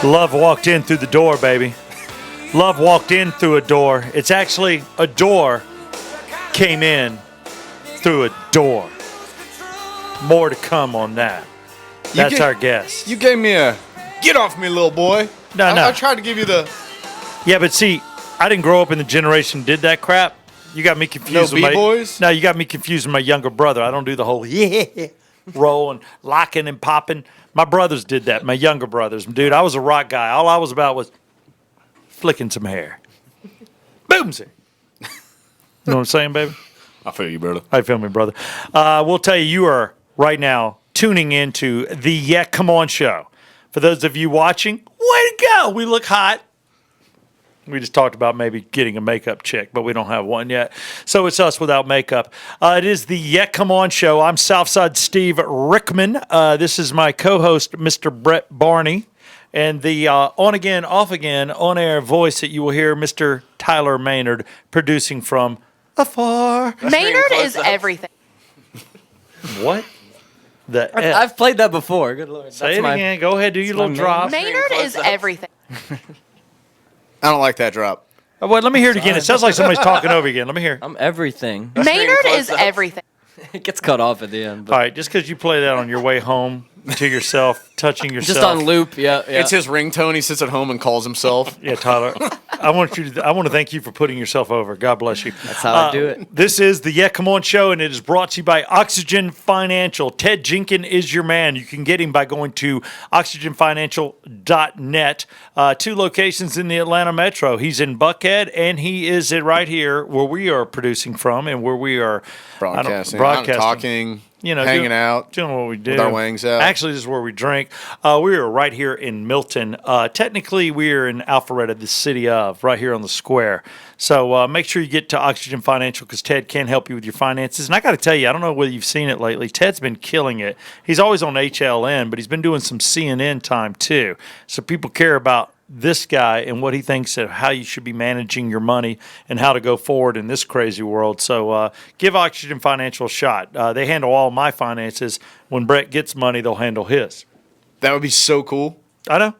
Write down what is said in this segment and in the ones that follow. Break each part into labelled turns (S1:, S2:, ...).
S1: Love walked in through the door, baby. Love walked in through a door. It's actually a door came in through a door. More to come on that. That's our guess.
S2: You gave me a get off me, little boy.
S1: No.
S2: I tried to give you the...
S1: Yeah, but see, I didn't grow up in the generation that did that crap. You got me confused with
S2: B-boys?
S1: No, you got me confused with my younger brother. I don't do the whole roll and locking and popping. My brothers did that, my younger brothers. Dude, I was a rock guy. All I was about was flicking some hair. Boomsy. You know what I'm saying, baby?
S2: I feel you, brother.
S1: I feel me, brother. We'll tell you, you are right now tuning into the Yeah Come On show. For those of you watching, way to go. We look hot. We just talked about maybe getting a makeup chick, but we don't have one yet. So it's us without makeup. It is the Yeah Come On show. I'm Southside Steve Rickman. This is my co-host, Mr. Brett Barney. And the on-again, off-again, on-air voice that you will hear, Mr. Tyler Maynard, producing from afar.
S3: Maynard is everything.
S1: What?
S4: I've played that before. Good Lord.
S1: Say it again. Go ahead. Do your little drop.
S3: Maynard is everything.
S2: I don't like that drop.
S1: Wait, let me hear it again. It sounds like somebody's talking over again. Let me hear.
S4: I'm everything.
S3: Maynard is everything.
S4: It gets cut off at the end. But
S1: All right, just because you play that on your way home to yourself, touching yourself.
S4: just on loop, yeah.
S2: It's his ringtone. He sits at home and calls himself.
S1: Yeah, Tyler. I want to thank you for putting yourself over. God bless you.
S4: That's how I do it.
S1: This is the Yeah Come On show, and it is brought to you by Oxygen Financial. Ted Jenkins is your man. You can get him by going to oxygenfinancial.net. 2 locations in the Atlanta metro. He's in Buckhead, and he is right here where we are producing from and where we are
S2: Broadcasting. Talking. Hanging out.
S1: Doing what we do.
S2: With our wangs out.
S1: Actually, this is where we drink. We are right here in Milton. Technically, we are in Alpharetta, the city of, right here on the square. So make sure you get to Oxygen Financial because Ted can help you with your finances. And I got to tell you, I don't know whether you've seen it lately. Ted's been killing it. He's always on HLN, but he's been doing some CNN time too. So people care about this guy and what he thinks of how you should be managing your money and how to go forward in this crazy world. So give Oxygen Financial a shot. They handle all my finances. When Brett gets money, they'll handle his.
S2: That would be so cool.
S1: I know.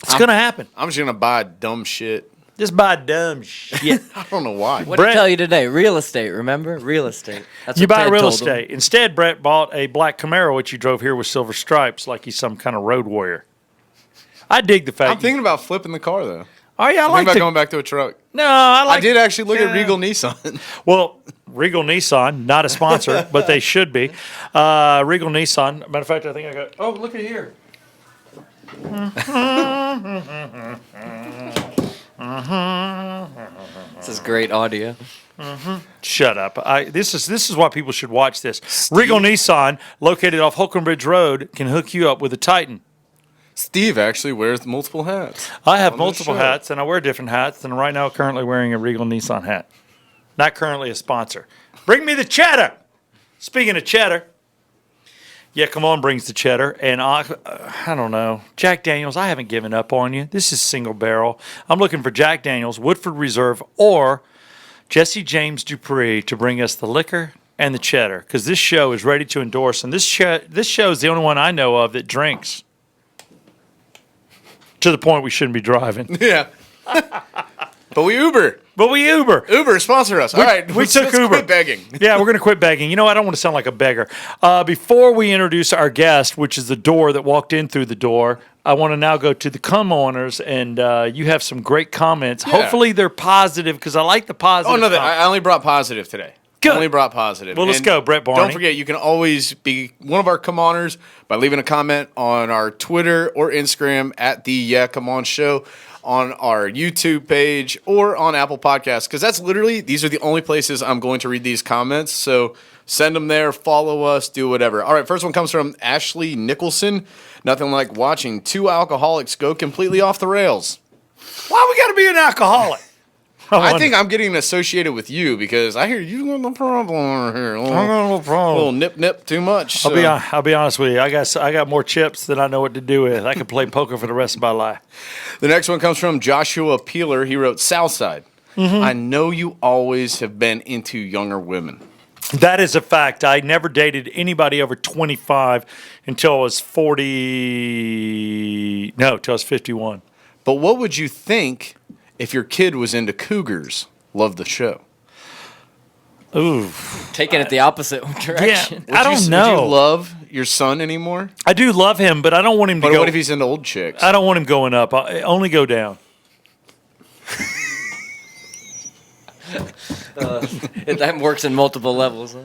S1: It's going to happen.
S2: I'm just going to buy dumb shit.
S1: Just buy dumb shit.
S2: I don't know why.
S4: What did I tell you today? Real estate, remember? Real estate. That's
S1: You
S4: what
S1: buy
S4: Ted
S1: real
S4: told him.
S1: estate. Instead, Brett bought a black Camaro, which he drove here with silver stripes like he's some kind of road warrior. I dig the fact.
S2: I'm thinking about flipping the car, though.
S1: Oh, yeah, I
S2: I'm
S1: like
S2: thinking about
S1: the,
S2: going back to a truck.
S1: No, I like
S2: I did actually look at Regal Nissan.
S1: Well, Regal Nissan, not a sponsor, but they should be. Regal Nissan. Matter of fact, I think I got. Oh, look at here.
S4: This is great audio.
S1: Shut up. This is why people should watch this. Regal Nissan, located off Holcomb Ridge Road, can hook you up with a Titan.
S2: Steve actually wears multiple hats.
S1: I have
S2: on
S1: multiple
S2: this show.
S1: hats, and I wear different hats, and right now currently wearing a Regal Nissan hat. Not currently a sponsor. Bring me the cheddar. Speaking of cheddar, Yeah Come On brings the cheddar, and I don't know. Jack Daniels, I haven't given up on you. This is single barrel. I'm looking for Jack Daniels, Woodford Reserve, or Jesse James Dupree to bring us the liquor and the cheddar, because this show is ready to endorse, and this show is the only one I know of that drinks. To the point we shouldn't be driving.
S2: Yeah. But we Uber. Uber, sponsor us. All right.
S1: We took
S2: let's
S1: Uber.
S2: quit begging.
S1: Yeah, we're going to quit begging. You know, I don't want to sound like a beggar. Before we introduce our guest, which is the door that walked in through the door, I want to now go to the come-oners, and you have some great comments.
S2: Yeah.
S1: Hopefully they're positive, because I like the positive.
S2: Oh, no, I only brought positive today.
S1: Good.
S2: Only brought positive.
S1: Well, let's
S2: And
S1: go, Brett Barney.
S2: Don't forget, you can always be one of our come-oners by leaving a comment on our Twitter or Instagram at the Yeah Come On Show, on our YouTube page, or on Apple Podcasts, because these are the only places I'm going to read these comments. So send them there, follow us, do whatever. All right, first one comes from Ashley Nicholson. Nothing like watching 2 alcoholics go completely off the rails.
S1: Why we got to be an alcoholic?
S2: I think I'm getting associated with you because I hear you got no problem over here.
S1: I got no problem.
S2: Little nip too much. So.
S1: I'll be honest with you. I got more chips than I know what to do with. I could play poker for the rest of my life.
S2: The next one comes from Joshua Peeler. He wrote, Southside. I know you always have been into younger women.
S1: That is a fact. I never dated anybody over 25 until I was 40. No, till I was 51.
S2: But what would you think if your kid was into cougars? Love the show.
S1: Ooh.
S4: Taking it the opposite direction.
S1: I don't know.
S2: Would you love your son anymore?
S1: I do love him, but I don't want him to
S2: But
S1: go.
S2: what if he's into old chicks?
S1: I don't want him going up. I only go down.
S4: That works in multiple levels. Huh?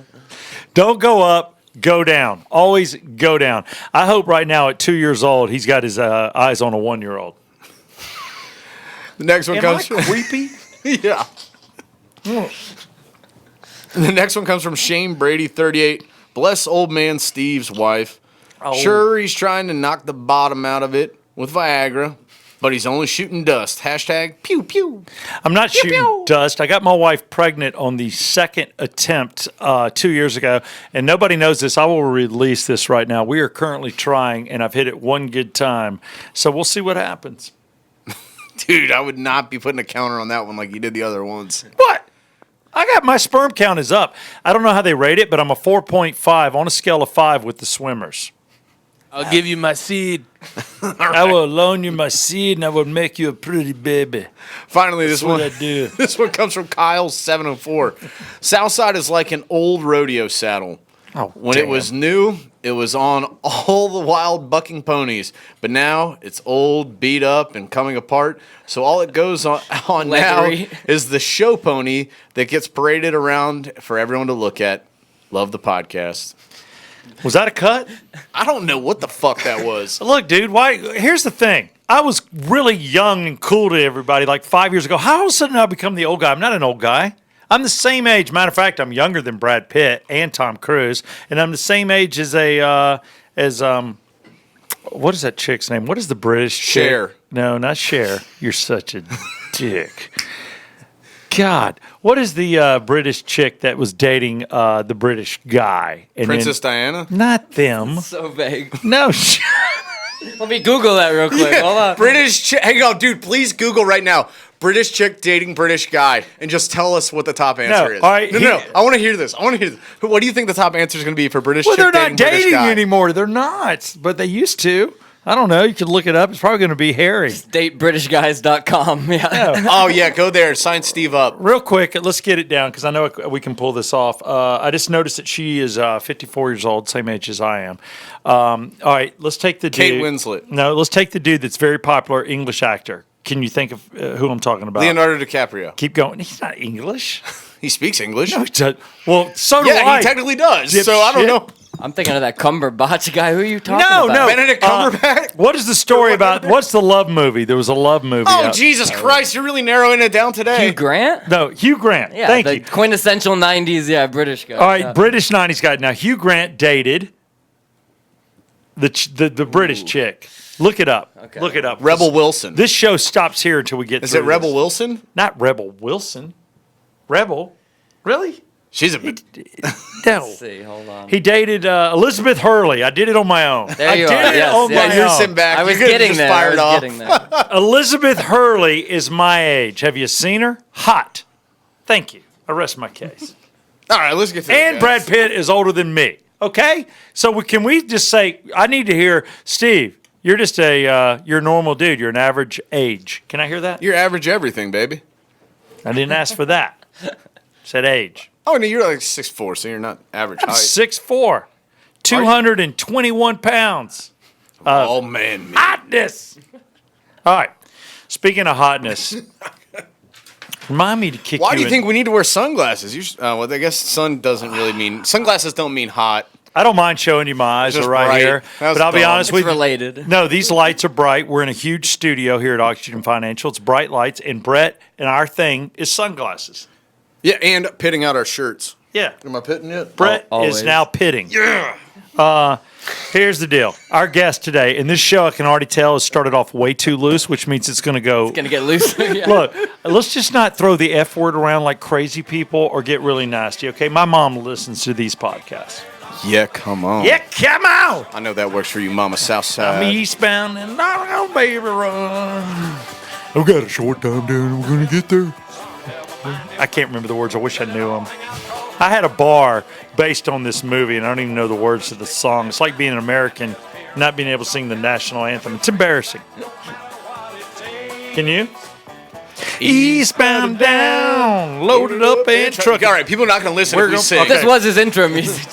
S1: Don't go up, go down. Always go down. I hope right now at 2 years old, he's got his eyes on a 1-year-old.
S2: The next one
S1: Am
S2: comes
S1: I creepy?
S2: Yeah. The next one comes from Shane Brady, 38. Bless old man Steve's wife.
S1: Oh.
S2: Sure, he's trying to knock the bottom out of it with Viagra, but he's only shooting dust. Hashtag pew pew.
S1: I'm not
S2: Pew,
S1: shooting
S2: pew.
S1: dust. I got my wife pregnant on the second attempt 2 years ago, and nobody knows this. I will release this right now. We are currently trying, and I've hit it one good time. So we'll see what happens.
S2: Dude, I would not be putting a counter on that one like you did the other ones.
S1: What? I got my sperm count is up. I don't know how they rate it, but I'm a 4.5 on a scale of 5 with the swimmers.
S5: I'll give you my seed.
S1: I will loan you my seed, and I will make you a pretty baby.
S2: Finally, this
S1: That's what
S2: one.
S1: I do.
S2: This one comes from Kyle 704. Southside is like an old rodeo saddle.
S1: Oh,
S2: When it was new, it was on all the wild bucking ponies, but now it's old, beat up, and coming apart. So all it goes on now
S4: Leathery.
S2: is the show pony that gets paraded around for everyone to look at. Love the podcast.
S1: Was that a cut?
S2: I don't know what the fuck that was.
S1: Look, dude, why? Here's the thing. I was really young and cool to everybody like 5 years ago. How all of a sudden I become the old guy? I'm not an old guy. I'm the same age. Matter of fact, I'm younger than Brad Pitt and Tom Cruise, and I'm the same age as what is that chick's name? What is the British chick?
S2: Cher.
S1: No, not Cher. You're such a dick. God, what is the British chick that was dating the British guy? And
S2: Princess Diana?
S1: Not them.
S4: So vague.
S1: No.
S4: Let me Google that real quick. Hold on.
S2: British chick. Hang on, dude. Please Google right now. British chick dating British guy, and just tell us what the top answer is.
S1: all right,
S2: No. I want to hear this. What do you think the top answer is going to be for British
S1: Well,
S2: chick
S1: they're not
S2: British
S1: dating
S2: guy?
S1: anymore. They're not, but they used to. I don't know. You can look it up. It's probably going to be Harry.
S4: DateBritishGuys.com. Yeah.
S2: Oh yeah, go there. Sign Steve up.
S1: Real quick, let's get it down because I know we can pull this off. I just noticed that she is 54 years old, same age as I am. All right, let's take the
S2: Kate
S1: dude.
S2: Winslet.
S1: No, let's take the dude that's very popular English actor. Can you think of who I'm talking about?
S2: Leonardo DiCaprio.
S1: Keep going. He's not English.
S2: He speaks English.
S1: No, he doesn't. Well, so do I.
S2: Yeah, he technically does. So I don't
S1: Dipshit.
S2: know.
S4: I'm thinking of that Cumberbatch guy. Who are you talking
S1: No,
S4: about?
S1: no.
S2: Benedict Cumberbatch?
S1: What is the story about? What's the love movie? There was a love movie.
S2: Oh
S1: out.
S2: Jesus Christ! You're really narrowing it down today.
S4: Hugh Grant?
S1: No, Hugh Grant.
S4: Yeah,
S1: Thank
S4: the
S1: you.
S4: quintessential 90s, British guy.
S1: All right,
S4: Yeah.
S1: British 90s guy. Now, Hugh Grant dated the British chick. Look it up.
S4: Okay.
S1: Look it up.
S2: Rebel Wilson.
S1: This show stops here until we get
S2: Is
S1: through
S2: it Rebel
S1: this.
S2: Wilson?
S1: Not Rebel Wilson. Rebel? Really?
S2: She's a bit.
S1: No.
S4: Let's see, hold on.
S1: He dated Elizabeth Hurley. I did it on my own.
S4: There
S1: I
S4: you
S1: did
S4: are.
S1: it
S4: Yes,
S1: on
S4: yes.
S1: my
S2: You're
S1: own.
S2: sitting back.
S4: I was
S2: You could've
S4: getting
S2: just
S4: there.
S2: fired off.
S1: Elizabeth Hurley is my age. Have you seen her? Hot. Thank you. I rest my case.
S2: All right, let's get to
S1: And
S2: it,
S1: Brad
S2: guys.
S1: Pitt is older than me. Okay? So can we just say, I need to hear, Steve, you're just you're a normal dude. You're an average age. Can I hear that?
S2: You're average everything, baby.
S1: I didn't ask for that. Said age.
S2: Oh, no, you're like 6'4", so you're not average
S1: I'm
S2: height.
S1: 6'4", 221 pounds.
S2: Oh man,
S1: Hotness. All right. Speaking of hotness, remind me to kick
S2: why
S1: you
S2: do you
S1: in-
S2: think we need to wear sunglasses? Well, I guess sun doesn't really mean sunglasses don't mean hot.
S1: I don't mind showing you my eyes
S2: Just
S1: are right
S2: bright.
S1: here.
S2: That was
S1: But I'll be
S2: dumb.
S1: honest
S4: It's
S1: with you.
S4: related.
S1: No, these lights are bright. We're in a huge studio here at Oxygen Financial. It's bright lights, and Brett and our thing is sunglasses.
S2: Yeah, and pitting out our shirts.
S1: Yeah.
S2: Am I pitting yet?
S1: Brett is
S4: always.
S1: now pitting. Yeah. Here's the deal. Our guest today, and this show I can already tell has started off way too loose, which means it's going to go.
S4: Gonna get loose. Yeah.
S1: Look, let's just not throw the F word around like crazy people or get really nasty, okay? My mom listens to these podcasts.
S2: Yeah, come on.
S1: Yeah, come on!
S2: I know that works for you, Mama Southside.
S1: I'm eastbound and I'm baby run. I've got a short time down. We're going to get there. I can't remember the words. I wish I knew them. I had a bar based on this movie, and I don't even know the words to the song. It's like being an American, not being able to sing the national anthem. It's embarrassing. Can you? Eastbound down, loaded up and truck.
S2: All right, people are not going to listen if we sing.
S1: okay.
S4: This was his intro music.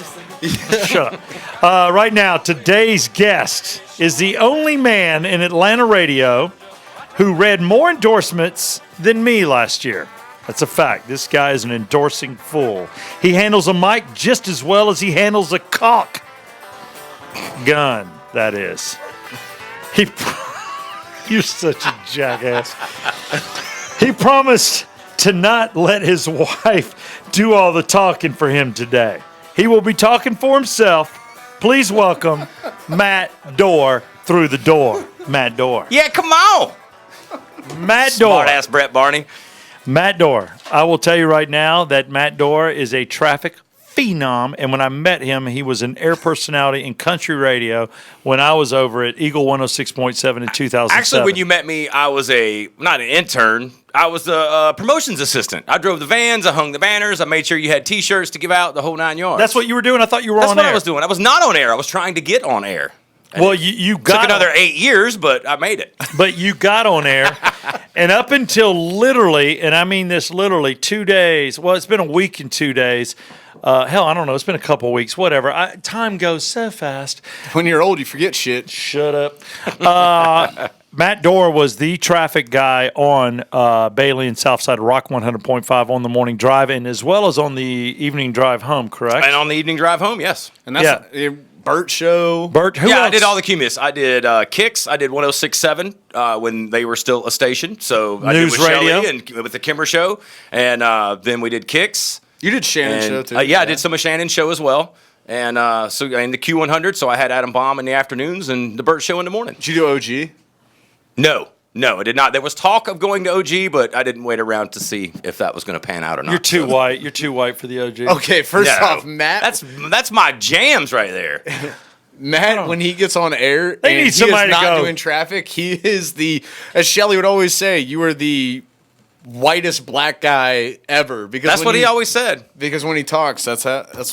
S1: Shut up. Right now, today's guest is the only man in Atlanta radio who read more endorsements than me last year. That's a fact. This guy is an endorsing fool. He handles a mic just as well as he handles a caulk gun, that is. You're such a jackass. He promised to not let his wife do all the talking for him today. He will be talking for himself. Please welcome Matt Doerr through the door. Matt Doerr.
S6: Yeah, come on.
S1: Matt
S6: Smart
S1: Doerr.
S6: ass Brett Barney.
S1: Matt Doerr. I will tell you right now that Matt Doerr is a traffic phenom. And when I met him, he was an air personality in country radio when I was over at Eagle 106.7 in 2007.
S6: Actually, when you met me, I was not an intern. I was the promotions assistant. I drove the vans. I hung the banners. I made sure you had T-shirts to give out, the whole 9 yards.
S1: That's what you were doing? I thought you were
S6: That's
S1: on
S6: what
S1: air.
S6: I was doing. I was not on air. I was trying to get on air.
S1: Well, you got
S6: Took another 8 years, but I made it.
S1: But you got on air, and up until literally, and I mean this literally 2 days, well, it's been a week and 2 days. Hell, I don't know. It's been a couple weeks, whatever. Time goes so fast.
S2: When you're old, you forget shit.
S1: Shut up. Matt Doerr was the traffic guy on Bailey and Southside Rock 100.5 on the morning drive, and as well as on the evening drive home, correct?
S6: And on the evening drive home, yes.
S2: And that's Burt show.
S1: Bert, who
S6: Yeah,
S1: else?
S6: I did all the Cumulus. I did Kicks. I did 106.7 when they were still a station. So I
S1: News
S6: did with
S1: radio.
S6: Shelley and with the Kimber show. And then we did Kicks.
S2: You did Shannon's
S6: And,
S2: show, too.
S6: yeah, I did some of Shannon's show as well. And so in the Q100, so I had Adam Baum in the afternoons and the Burt show in the morning.
S2: Did you do OG?
S6: No, I did not. There was talk of going to OG, but I didn't wait around to see if that was going to pan out or not.
S1: You're too white. You're too white for the OG.
S2: Okay, first
S6: No.
S2: off, Matt.
S6: That's my jams right there.
S2: Matt, when he gets on air
S1: They
S2: and
S1: need
S2: he
S1: somebody
S2: is
S1: to
S2: not
S1: go.
S2: doing traffic, he is as Shelley would always say, you are the whitest black guy ever. Because
S6: That's
S2: when
S6: what he always said.
S2: Because when he talks, that's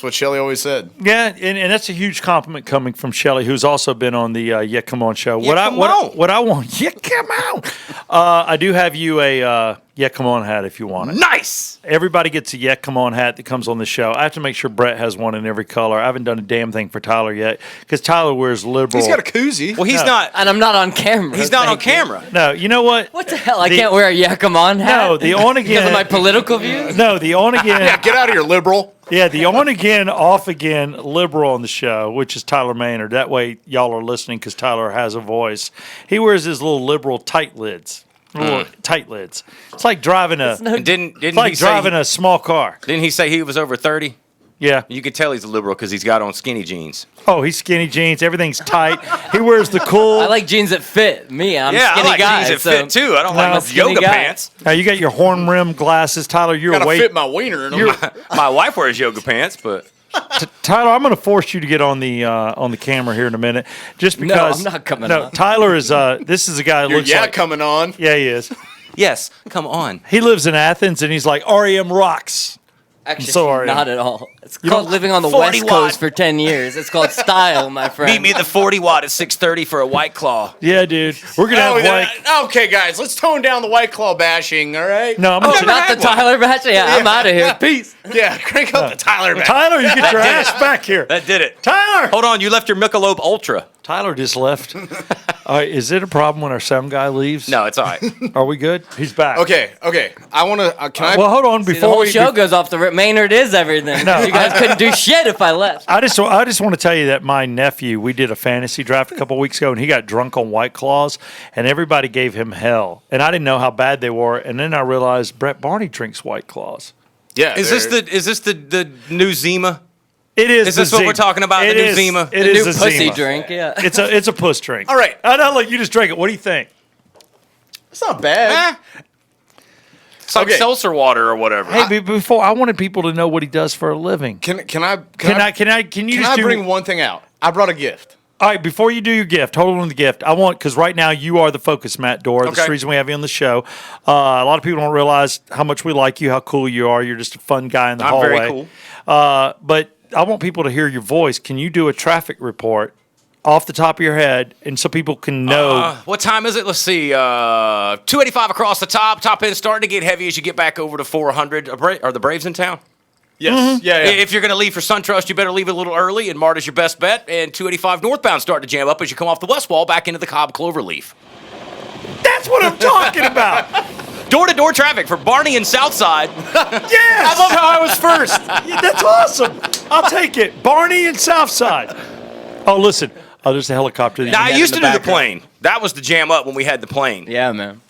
S2: what Shelley always said.
S1: Yeah, and that's a huge compliment coming from Shelley, who's also been on the Yeah Come On show.
S6: Yeah, come on.
S1: What I want, Yeah Come On. I do have you a Yeah Come On hat if you want it.
S6: Nice.
S1: Everybody gets a Yeah Come On hat that comes on the show. I have to make sure Brett has one in every color. I haven't done a damn thing for Tyler yet because Tyler wears liberal.
S2: He's got a koozie.
S6: Well, he's
S1: No.
S6: not.
S4: And I'm not on camera.
S6: He's not on
S4: thank you.
S6: camera.
S1: No, you know what?
S4: What the hell? I
S1: The-
S4: can't wear a Yeah Come On hat?
S1: No, the on again.
S4: Because of my political views?
S1: No, the on again.
S2: Yeah, get out of here, liberal.
S1: Yeah, the on again, off again liberal on the show, which is Tyler Maynard. That way, y'all are listening because Tyler has a voice. He wears his little liberal tight lids. Little tight lids. It's like driving a.
S6: And didn't
S1: It's like
S6: he say
S1: driving a small car.
S6: Didn't he say he was over 30?
S1: Yeah.
S6: You could tell he's a liberal because he's got on skinny jeans.
S1: Oh, he's skinny jeans. Everything's tight. He wears the cool.
S4: I like jeans that fit me. I'm a
S6: Yeah, I
S4: skinny
S6: like
S4: guy.
S6: jeans that
S4: so
S6: fit too. I don't
S1: No,
S6: like
S4: skinny
S6: yoga
S4: guy.
S6: pants.
S1: Now you got your horn rim glasses, Tyler. You're
S2: Gotta
S1: way.
S2: fit my wiener in them.
S6: My wife wears yoga pants, but
S1: Tyler, I'm going to force you to get on the camera here in a minute, just
S4: No,
S1: because.
S4: I'm not coming
S1: No,
S4: on.
S1: Tyler is. This is a guy that
S2: Your
S1: looks
S2: yeah
S1: like.
S2: coming on.
S1: Yeah, he is.
S6: yes, come on.
S1: He lives in Athens, and he's like REM rocks.
S4: Actually,
S1: sorry.
S4: not at all. It's
S1: You
S4: called
S1: don't-
S4: living on the
S6: 40
S4: West
S6: watt.
S4: Coast for 10 years. It's called style, my friend.
S6: Meet me at the 40 watt at 6:30 for a White Claw.
S1: Yeah, dude. We're gonna have white.
S2: Okay, guys, let's tone down the White Claw bashing, all right?
S1: No, I'm
S4: Oh,
S1: gonna.
S4: not the Tyler batch? Yeah, I'm out of here. Peace.
S2: Yeah, crank up the Tyler bash.
S1: Tyler, you get your ass back here.
S6: That did it.
S1: Tyler.
S6: Hold on, you left your Michelob Ultra.
S1: Tyler just left. All right, is it a problem when our sound guy leaves?
S6: No, it's all right.
S1: Are we good? He's back.
S2: Okay. I want to. Can I?
S1: Well, hold on.
S4: See, the
S1: Before
S4: whole
S1: we
S4: show goes off the rip. Maynard is everything.
S1: No,
S4: You guys couldn't do shit if I left.
S1: I just want to tell you that my nephew, we did a fantasy draft a couple weeks ago, and he got drunk on White Claws, and everybody gave him hell, and I didn't know how bad they were, and then I realized Brett Barney drinks White Claws.
S2: yeah.
S6: Is this the new Zima?
S1: It is.
S6: Is this
S1: the
S6: what
S1: Zima.
S6: we're talking about,
S1: It
S6: the new
S1: is-
S6: Zima?
S1: It
S4: The
S1: is
S4: new
S1: a
S4: pussy
S1: Zima.
S4: drink, yeah.
S1: It's a puss drink.
S2: All right.
S1: I'll let you just drink it. What do you think?
S2: It's not bad.
S6: It's like
S2: Okay.
S6: seltzer water or whatever.
S1: Hey, before I wanted people to know what he does for a living.
S2: Can I
S1: Can you
S2: can
S1: just
S2: I
S1: do
S2: bring one thing out? I brought a gift.
S1: All right, before you do your gift, hold on to the gift. I want, because right now you are the focus, Matt Doerr. That's
S6: Okay.
S1: the reason we have you on the show. A lot of people don't realize how much we like you, how cool you are. You're just a fun guy in the
S6: I'm
S1: hallway.
S6: very cool.
S1: But I want people to hear your voice. Can you do a traffic report off the top of your head, and so people can know?
S6: What time is it? Let's see. 285 across the top. Top end starting to get heavy as you get back over to 400. Are the Braves in town?
S2: Yes. Yeah.
S6: If you're going to leave for SunTrust, you better leave a little early, and MARTA's your best bet. And 285 northbound starting to jam up as you come off the west wall back into the Cobb Cloverleaf.
S1: That's what I'm talking about.
S6: Door-to-door traffic for Barney and Southside.
S1: Yes!
S2: I love how I was first.
S1: Yeah, that's awesome. I'll take it. Barney and Southside. Oh, listen. Oh, there's a helicopter.
S6: Now, I
S4: in
S6: used
S4: the
S6: to do the
S4: background.
S6: plane. That was the jam up when we had the plane.
S4: Yeah, man.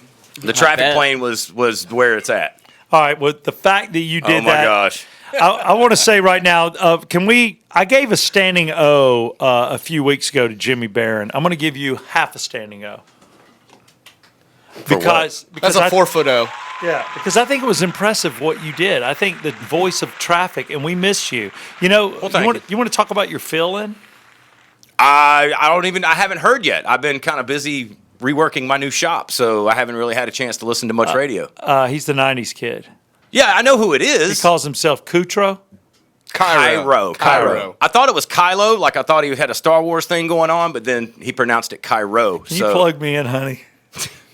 S6: The traffic
S4: bet.
S6: plane was where it's at.
S1: All right. Well, the fact that you did
S6: Oh, my
S1: that.
S6: gosh.
S1: I want to say right now, I gave a standing O a few weeks ago to Jimmy Barron. I'm going to give you half a standing O. Because
S2: That's a 4-foot O.
S1: Yeah, because I think it was impressive what you did. I think the voice of traffic, and we miss you. You know,
S6: thank
S1: you want to talk about your fill-in?
S6: I haven't heard yet. I've been kind of busy reworking my new shop, so I haven't really had a chance to listen to much radio.
S1: He's the 90s kid.
S6: Yeah, I know who it
S1: He
S6: is.
S1: calls himself Kutro.
S2: Cairo.
S6: I thought it was Kylo, like I thought he had a Star Wars thing going on, but then he pronounced it Cairo.
S1: Can you plug me in, honey?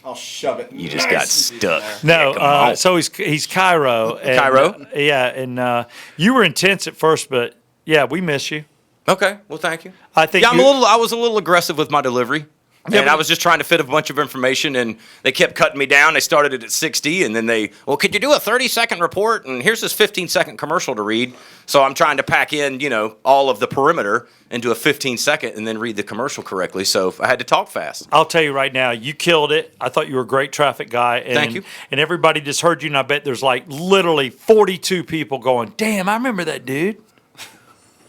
S2: I'll shove it.
S6: You just got stuck.
S1: No,
S6: come on.
S1: so he's Cairo. And,
S6: Cairo?
S1: yeah, and you were intense at first, but yeah, we miss you.
S6: Okay, well, thank you.
S1: I think
S6: Yeah,
S1: you-
S6: I was a little aggressive with my delivery. And I was just trying to fit a bunch of information, and they kept cutting me down. They started it at 60, and then could you do a 30-second report? And here's this 15-second commercial to read. So I'm trying to pack in, all of the perimeter into a 15-second and then read the commercial correctly. So I had to talk fast.
S1: I'll tell you right now, you killed it. I thought you were a great traffic guy. And,
S6: Thank you.
S1: And everybody just heard you, and I bet there's like literally 42 people going, damn, I remember that dude.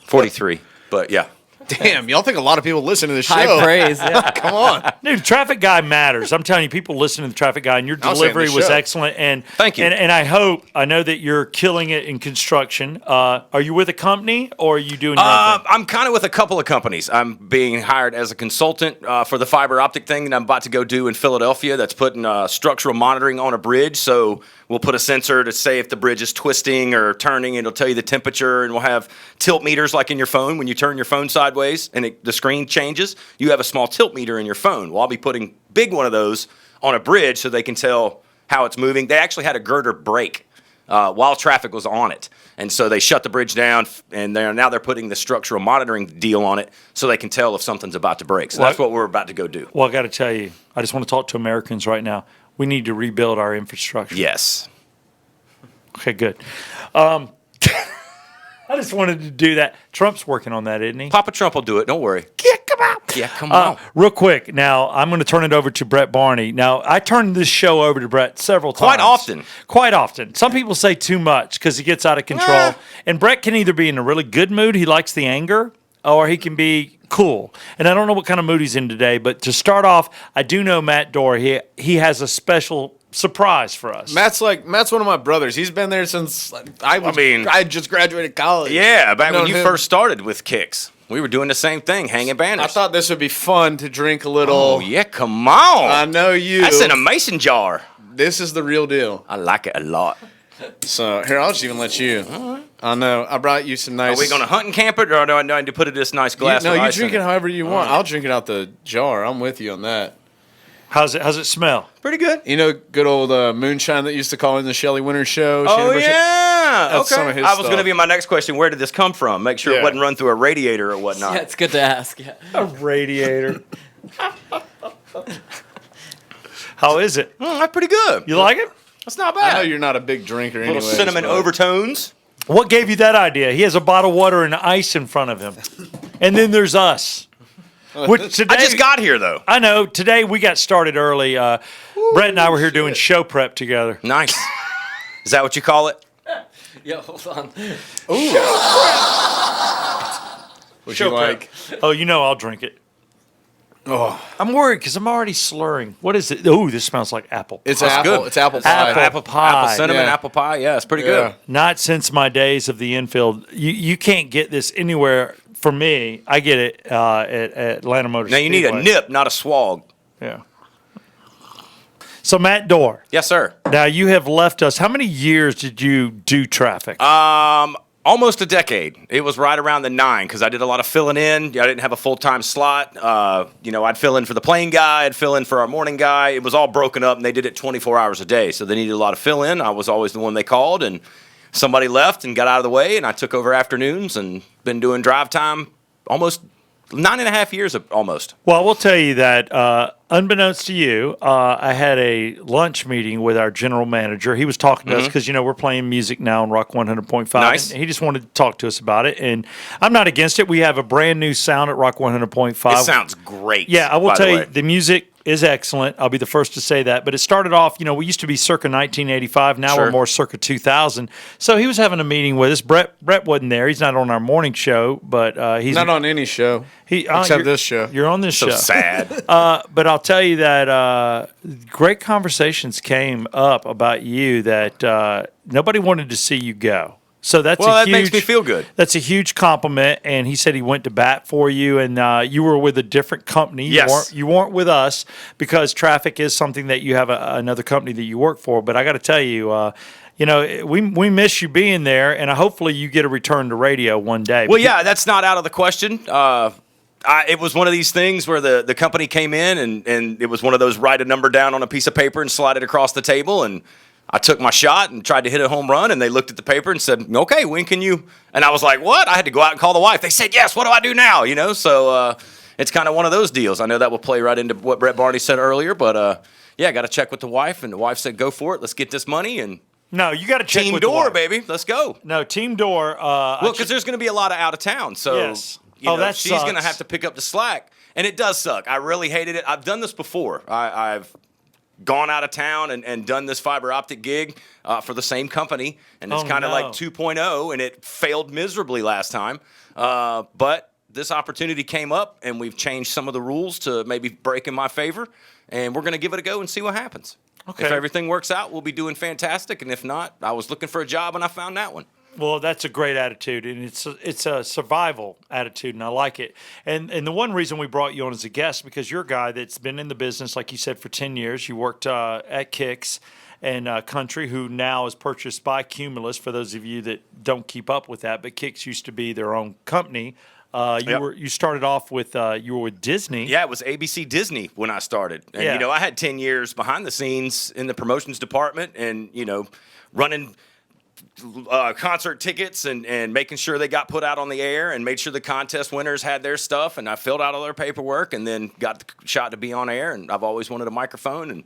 S6: 43, but yeah.
S2: Damn, y'all think a lot of people listen to this show.
S4: High praise. Yeah.
S2: Come on.
S1: Dude, traffic guy matters. I'm telling you, people listen to the traffic guy, and your
S2: I'll say on the
S1: delivery was
S2: show.
S1: excellent. And
S6: Thank you.
S1: And I know that you're killing it in construction. Are you with a company, or are you doing your own thing?
S6: I'm kind of with a couple of companies. I'm being hired as a consultant for the fiber optic thing that I'm about to go do in Philadelphia. That's putting structural monitoring on a bridge. So we'll put a sensor to say if the bridge is twisting or turning. It'll tell you the temperature, and we'll have tilt meters like in your phone. When you turn your phone sideways and the screen changes, you have a small tilt meter in your phone. Well, I'll be putting big one of those on a bridge so they can tell how it's moving. They actually had a girder break while traffic was on it. And so they shut the bridge down, and now they're putting the structural monitoring deal on it so they can tell if something's about to break. So that's what we're about to go do.
S1: Well, I got to tell you, I just want to talk to Americans right now. We need to rebuild our infrastructure.
S6: Yes.
S1: Okay, good. I just wanted to do that. Trump's working on that, isn't he?
S6: Papa Trump will do it. Don't worry.
S1: Yeah, come on.
S6: Yeah, come on.
S1: Real quick, now I'm going to turn it over to Brett Barney. Now, I turned this show over to Brett several times.
S6: Quite often.
S1: Quite often. Some people say too much because he gets out of control. And Brett can either be in a really good mood, he likes the anger, or he can be cool. And I don't know what kind of mood he's in today, but to start off, I do know Matt Doerr. He has a special surprise for us.
S2: Matt's one of my brothers. He's been there since I just graduated college.
S6: Yeah, back when
S2: Known
S6: you
S2: him.
S6: first started with Kicks. We were doing the same thing, hanging banners.
S2: I thought this would be fun to drink a little.
S6: Oh, yeah, come on.
S2: I know you.
S6: That's in a mason jar.
S2: This is the real deal.
S6: I like it a lot.
S2: So here, I'll just even let you. I know. I brought you some nice.
S6: Are we going to hunt and camp it, or do I need to put it in this nice glass
S2: No,
S6: of
S2: you
S6: ice
S2: drink
S6: in
S2: it however you want. I'll drink it out the jar. I'm with you on that.
S1: How's it smell?
S6: Pretty good.
S2: You know, good old moonshine that used to call in the Shelley Winters show.
S6: Oh,
S2: Shannon Bush-
S6: yeah.
S2: That's
S6: Okay.
S2: some of his
S6: I was going to
S2: stuff.
S6: be my next question. Where did this come from? Make sure it
S2: Yeah.
S6: wasn't run through a radiator or whatnot.
S4: Yeah, it's good to ask. Yeah.
S1: A radiator. How is it?
S6: That's pretty good.
S1: You like it?
S6: That's not
S2: I
S6: bad.
S2: know you're not a big drinker anyway.
S6: Little cinnamon overtones.
S1: What gave you that idea? He has a bottle of water and ice in front of him. And then there's us. Which today,
S6: I just got here, though.
S1: I know. Today we got started early. Brett and I were here doing show prep together.
S6: Nice. Is that what you call it?
S4: Yo, hold on.
S2: Would
S1: Show
S2: you like?
S1: prep. Oh, you know I'll drink it.
S2: Oh,
S1: I'm worried because I'm already slurring. What is it? Oh, this smells like apple.
S2: it's
S6: That's
S2: apple.
S6: good.
S2: It's apple pie.
S1: Apple pie.
S6: Apple cinnamon,
S2: Yeah.
S6: apple pie. Yeah, it's pretty
S2: Yeah.
S6: good.
S1: Not since my days of the infield. You can't get this anywhere for me, I get it at Atlanta Motor
S6: Now you need a
S1: Speedway.
S6: nip, not a swag.
S1: Yeah. So Matt Doerr,
S6: Yes, sir.
S1: now you have left us. How many years did you do traffic?
S6: Almost a decade. It was right around the 9 because I did a lot of filling in. I didn't have a full-time slot. I'd fill in for the plane guy. I'd fill in for our morning guy. It was all broken up, and they did it 24 hours a day. So they needed a lot of fill-in. I was always the one they called, and somebody left and got out of the way, and I took over afternoons and been doing drive time almost 9.5 years, almost.
S1: Well, I will tell you that, unbeknownst to you, I had a lunch meeting with our general manager. He was talking to us because, we're playing music now on Rock 100.5.
S6: Nice.
S1: And he just wanted to talk to us about it. And I'm not against it. We have a brand new sound at Rock 100.5.
S6: It sounds great.
S1: Yeah, I will
S6: by the
S1: tell you,
S6: way.
S1: the music is excellent. I'll be the first to say that. But it started off, we used to be circa 1985. Now
S6: Sure.
S1: we're more circa 2000. So he was having a meeting with us. Brett wasn't there. He's not on our morning show, but he's
S2: Not on any show except
S1: you're-
S2: this show.
S1: You're on this
S6: So
S1: show.
S6: sad.
S1: But I'll tell you that great conversations came up about you that nobody wanted to see you go. So that's
S6: Well,
S1: a
S6: that
S1: huge,
S6: makes me feel good.
S1: That's a huge compliment. And he said he went to bat for you, and you were with a different company.
S6: Yes.
S1: You weren't with us because traffic is something that you have another company that you work for. But I got to tell you. We miss you being there, and hopefully you get a return to radio one day.
S6: Well, yeah, that's not out of the question. It was one of these things where the company came in, and it was one of those write a number down on a piece of paper and slide it across the table. And I took my shot and tried to hit a home run, and they looked at the paper and said, okay, when can you? And I was like, what? I had to go out and call the wife. They said, yes, what do I do now? So it's kind of one of those deals. I know that will play right into what Brett Barney said earlier, but I got to check with the wife, and the wife said, go for it. Let's get this money. And
S1: No, you got to check
S6: Team
S1: with the
S6: Doerr,
S1: wife.
S6: baby. Let's go.
S1: No, Team Doerr.
S6: Well, because there's going to be a lot of out of town, so
S1: Yes. That
S6: she's going to
S1: sucks.
S6: have to pick up the slack, and it does suck. I really hated it. I've done this before. I've gone out of town and done this fiber optic gig for the same company, and it's kind of like 2.0, and it failed miserably last time. But this opportunity came up, and we've changed some of the rules to maybe break in my favor, and we're going to give it a go and see what happens.
S1: Okay.
S6: If everything works out, we'll be doing fantastic, and if not, I was looking for a job, and I found that one.
S1: Well, that's a great attitude, and it's a survival attitude, and I like it. And the one reason we brought you on as a guest because you're a guy that's been in the business, like you said, for 10 years. You worked at Kicks and Country, who now is purchased by Cumulus. For those of you that don't keep up with that, but Kicks used to be their own company. You started off with you were with Disney.
S6: Yeah, it was ABC Disney when I started. And,
S1: Yeah.
S6: I had 10 years behind the scenes in the promotions department and, running concert tickets and making sure they got put out on the air and made sure the contest winners had their stuff. And I filled out all their paperwork and then got the shot to be on air. And I've always wanted a microphone and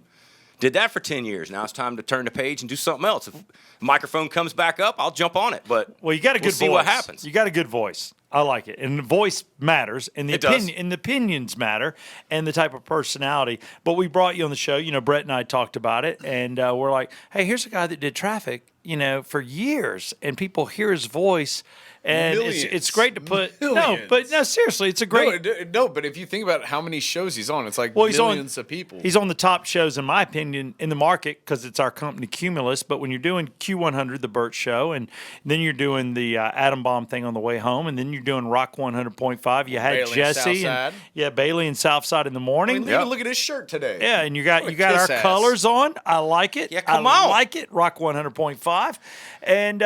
S6: did that for 10 years. Now it's time to turn the page and do something else. If the microphone comes back up, I'll jump on it. But
S1: Well, you got a good
S6: we'll
S1: voice.
S6: see what happens.
S1: You got a good voice. I like it, and the voice matters, and the
S6: It does.
S1: opinion, and the opinions matter, and the type of personality. But we brought you on the show. Brett and I talked about it, and we're like, "Hey, here's a guy that did traffic, for years, and people hear his voice, and it's
S2: Millions.
S1: great to put
S2: Millions.
S1: no, seriously, it's a great.
S2: No, but if you think about how many shows he's on, it's like
S1: Well, he's
S2: millions of people.
S1: He's on the top shows, in my opinion, in the market because it's our company, Cumulus. But when you're doing Q100, the Burt Show, and then you're doing the Atom Bomb thing on the way home, and then you're doing Rock 100.5, you had
S2: Bailey and
S1: Jesse,
S2: Southside.
S1: Bailey and Southside in the
S2: I
S1: morning.
S2: mean, even look at his shirt today.
S1: Yeah, and you got our
S2: kiss ass.
S1: colors on. I like it.
S6: Yeah, come
S1: I
S6: on.
S1: like it. Rock 100.5, and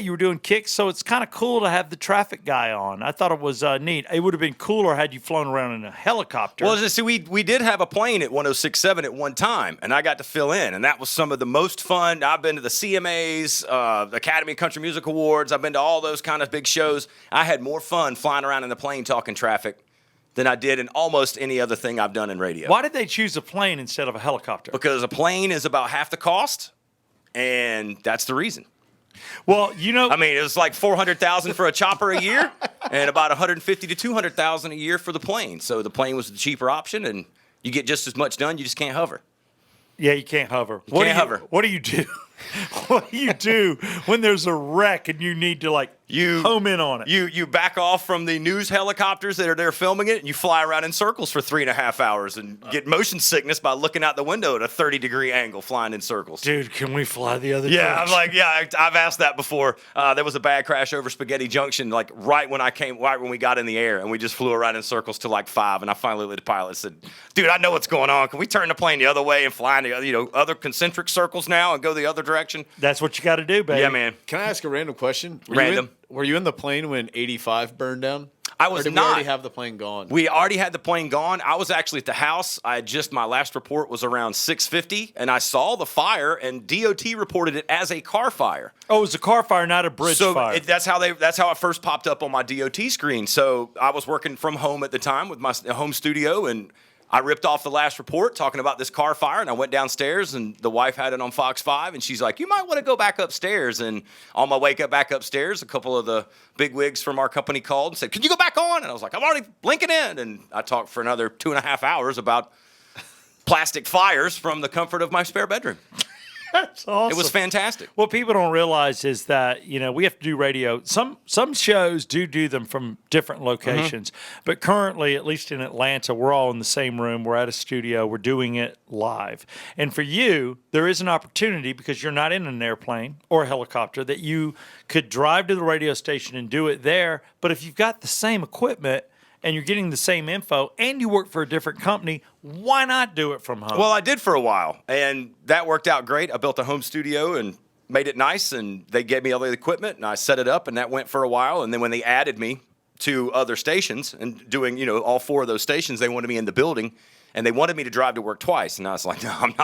S1: you were doing kicks, so it's kind of cool to have the traffic guy on. I thought it was neat. It would have been cooler had you flown around in a helicopter.
S6: Well, see, we did have a plane at 106.7 at one time, and I got to fill in, and that was some of the most fun. I've been to the CMAs, the Academy of Country Music Awards. I've been to all those kind of big shows. I had more fun flying around in the plane talking traffic than I did in almost any other thing I've done in radio.
S1: Why did they choose a plane instead of a helicopter?
S6: Because a plane is about half the cost, and that's the reason.
S1: Well,
S6: I mean, it was like $400,000 for a chopper a year, and about $150,000 to $200,000 a year for the plane. So the plane was the cheaper option, and you get just as much done. You just can't hover.
S1: yeah, you can't hover.
S6: can't hover.
S1: What do you do? What do you do when there's a wreck and you need to
S6: You
S1: home in on it.
S6: You back off from the news helicopters that are there filming it, and you fly around in circles for 3.5 hours and get motion sickness by looking out the window at a 30-degree angle, flying in circles.
S1: Dude, can we fly the other
S6: Yeah,
S1: direction?
S6: I'm like, yeah, I've asked that before. There was a bad crash over Spaghetti Junction, like right when we got in the air, and we just flew around in circles till like 5. And I finally looked at the pilot and said, "Dude, I know what's going on. Can we turn the plane the other way and fly in the other concentric circles now and go the other direction?"
S1: That's what you got to do, baby.
S6: Yeah, man.
S2: Can I ask a random question?
S6: Random.
S2: Were you in the plane when 85 burned down?
S6: I was
S2: Or did
S6: not.
S2: we already have the plane gone?
S6: We already had the plane gone. I was actually at the house. My last report was around 6:50, and I saw the fire, and DOT reported it as a car fire.
S1: Oh, it was a car fire, not a bridge fire.
S6: That's how it first popped up on my DOT screen. So I was working from home at the time with my home studio, and I ripped off the last report talking about this car fire, and I went downstairs, and the wife had it on Fox 5, and she's like, "You might want to go back upstairs." And on my way back upstairs, a couple of the big wigs from our company called and said, "Can you go back on?" And I was like, "I'm already blinking in." And I talked for another 2.5 hours about plastic fires from the comfort of my spare bedroom.
S1: That's awesome.
S6: It was fantastic.
S1: What people don't realize is that, we have to do radio. Some shows do them from different locations. But currently, at least in Atlanta, we're all in the same room. We're at a studio. We're doing it live. And for you, there is an opportunity, because you're not in an airplane or a helicopter, that you could drive to the radio station and do it there. But if you've got the same equipment and you're getting the same info and you work for a different company, why not do it from home?
S6: Well, I did for a while, and that worked out great. I built a home studio and made it nice, and they gave me all the equipment, and I set it up, and that went for a while. And then when they added me to other stations and doing, all 4 of those stations, they wanted me in the building, and they wanted me to drive to work twice. And I was like, no, I'm